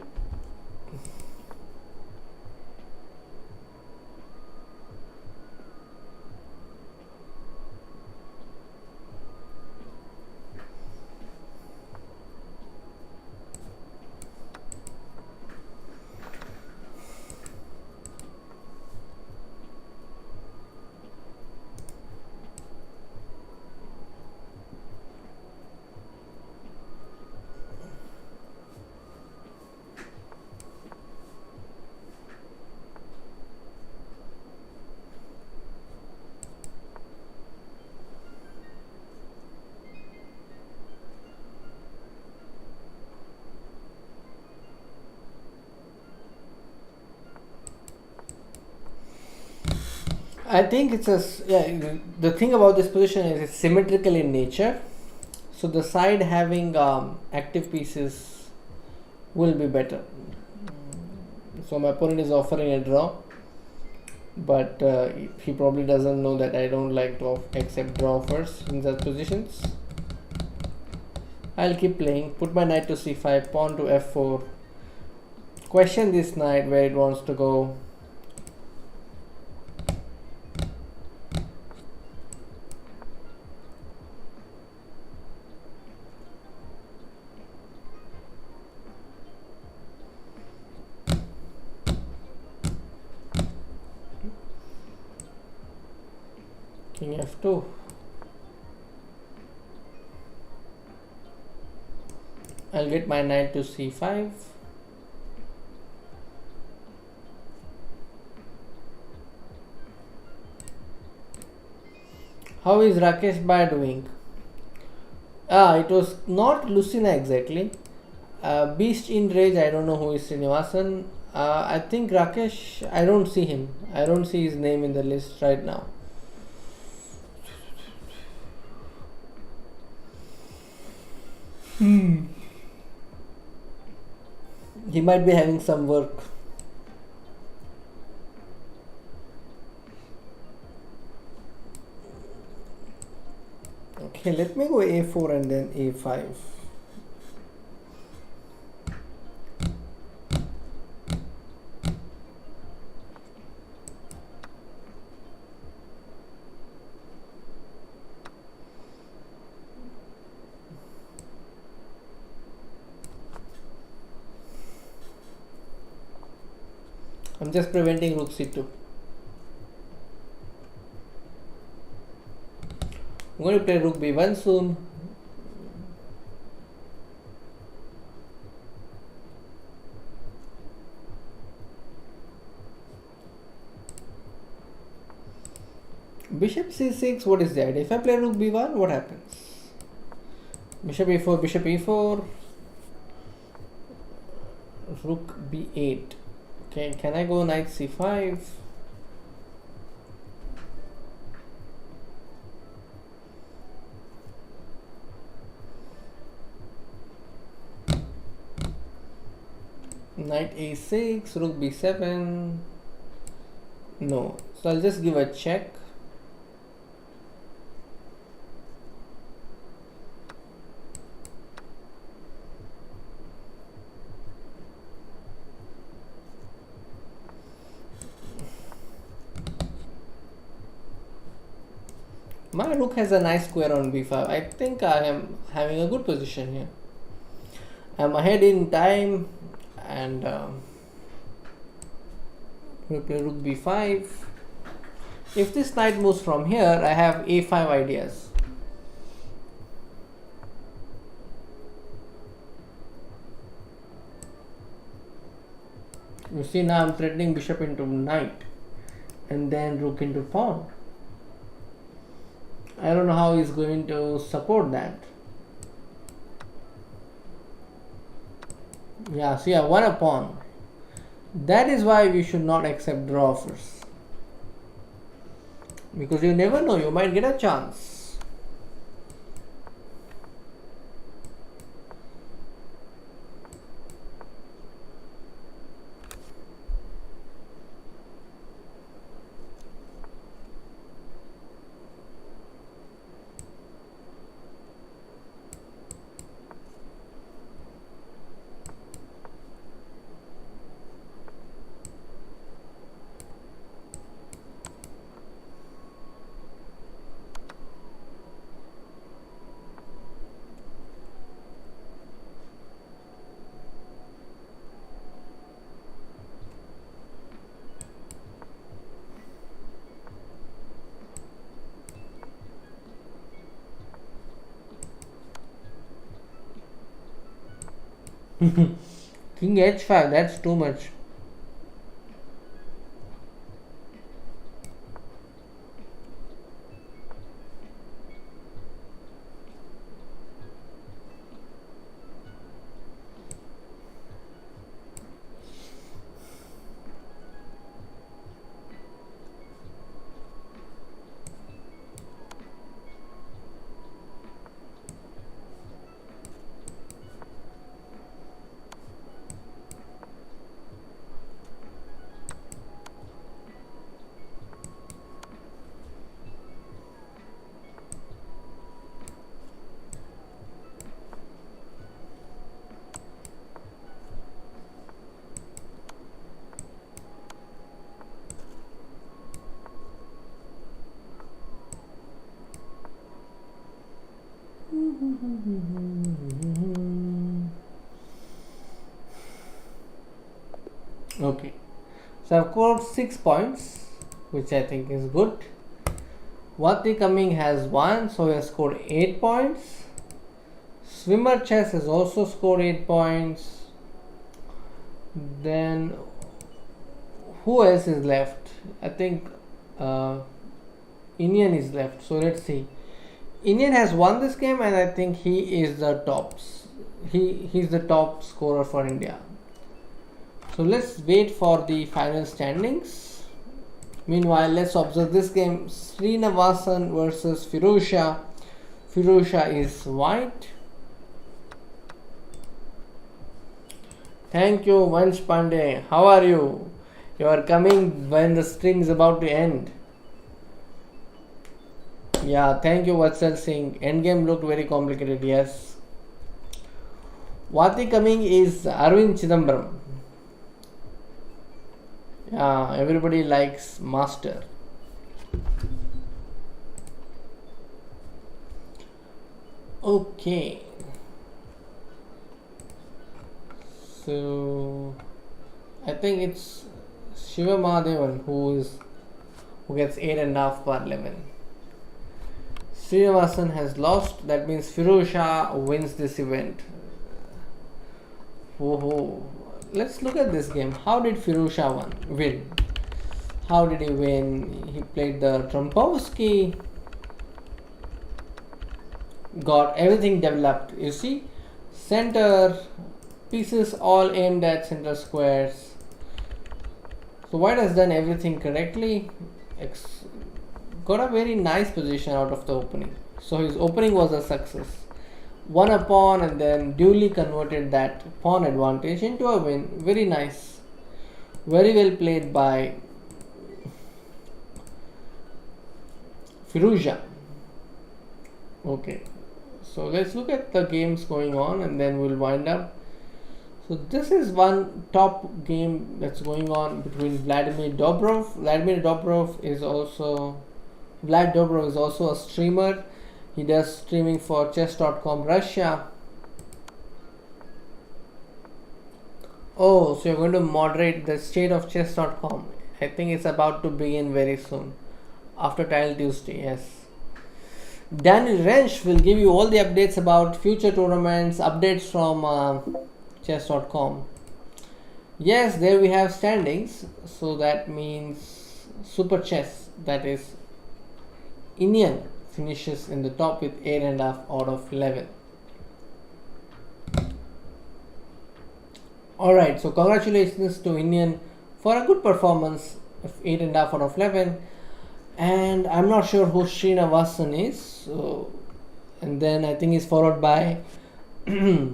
Speaker 1: I think it's the thing about this position is it's symmetrical in nature, so the side having active pieces will be better. So my opponent is offering a draw, but he probably doesn't know that I don't like to accept draw offers in such positions. I'll keep playing, put my knight to c5, pawn to f4, question this knight where it wants to go. King f2. I'll get my knight to c5. How is Rakesh Bhai doing? It was not Lucina exactly. Beast in Rage, I don't know who is Srinivasan. I think Rakesh, I don't see him. I don't see his name in the list right now. He might be having some work. Okay, let me go a4 and then a5. I'm just preventing rook c2. I'm going to play rook b1 soon. Bishop c6, what is that? If I play rook b1, what happens? Bishop e4, rook b8. Okay, can I go knight c5? Knight a6, rook b7. No, so I'll just give a check. My rook has a nice square on b5. I think I am having a good position here. I'm ahead in time, and we'll play rook b5. If this knight moves from here, I have a5 ideas. You see, now I'm threatening bishop into knight and then rook into pawn. I don't know how he's going to support that. Yeah, see, I won a pawn. That is why we should not accept draw offers. Because you never know, you might get a chance. King h5, that's too much. Okay, so I've scored 6 points, which I think is good. Wati Coming has 1, so he has scored 8 points. Swimmer Chess has also scored 8 points. Then who else is left? I think Iniyan is left. So let's see. Iniyan has won this game, and I think he is the tops. He's the top scorer for India. So let's wait for the final standings. Meanwhile, let's observe this game. Srinivasan versus Firuzha. Firuzha is white. Thank you, Vansh Pandey. How are you? You are coming when the stream is about to end. Yeah, thank you, Vatsal Singh. Endgame looked very complicated, yes. Vati coming is Arvind Chidambaram. Yeah, everybody likes Master. Okay. So I think it's Siva Mahadevan who gets 8.5 bar 11. Srinivasan has lost. That means Firosha wins this event. Oh, let's look at this game. How did Firosha win? How did he win? He played the Trompovsky. Got everything developed. You see, center pieces all aimed at center squares. So White has done everything correctly. Got a very nice position out of the opening. So his opening was a success. Won a pawn and then duly converted that pawn advantage into a win. Very nice. Very well played by Firouzja. Okay. So let's look at the games going on and then we'll wind up. So this is one top game that's going on between Vladimir Dobrov. Vlad Dobrov is also a streamer. He does streaming for chess.com Russia. Oh, so you're going to moderate the state of chess.com. I think it's about to begin very soon. After Title Tuesday, yes. Daniel Rensch will give you all the updates about future tournaments, updates from chess.com. Yes, there we have standings. So that means Super Chess, that is Iniyan, finishes in the top with 8.5 out of 11. Alright, so congratulations to Iniyan for a good performance of 8.5 out of 11. And I'm not sure who Srinivasan is. So, and then I think he's followed by Siva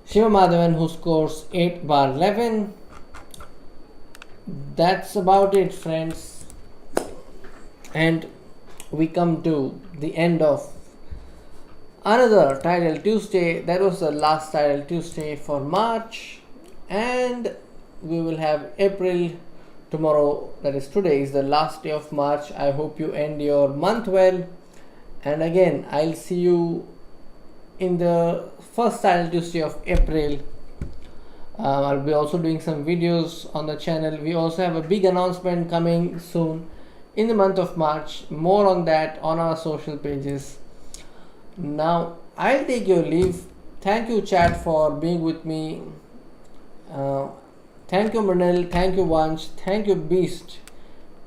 Speaker 1: Mahadevan, who scores 8 bar 11. That's about it, friends. And we come to the end of another Title Tuesday. That was the last Title Tuesday for March. And we will have April tomorrow. That is, today is the last day of March. I hope you end your month well. And again, I'll see you in the first Title Tuesday of April. I'll be also doing some videos on the channel. We also have a big announcement coming soon in the month of March. More on that on our social pages. Now I'll take your leave. Thank you, chat, for being with me. Thank you, Mrinal. Thank you, Vansh. Thank you, Beast.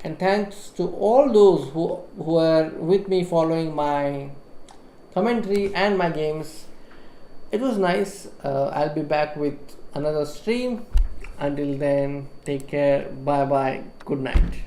Speaker 1: And thanks to all those who are with me following my commentary and my games. It was nice. I'll be back with another stream. Until then, take care. Bye bye. Good night.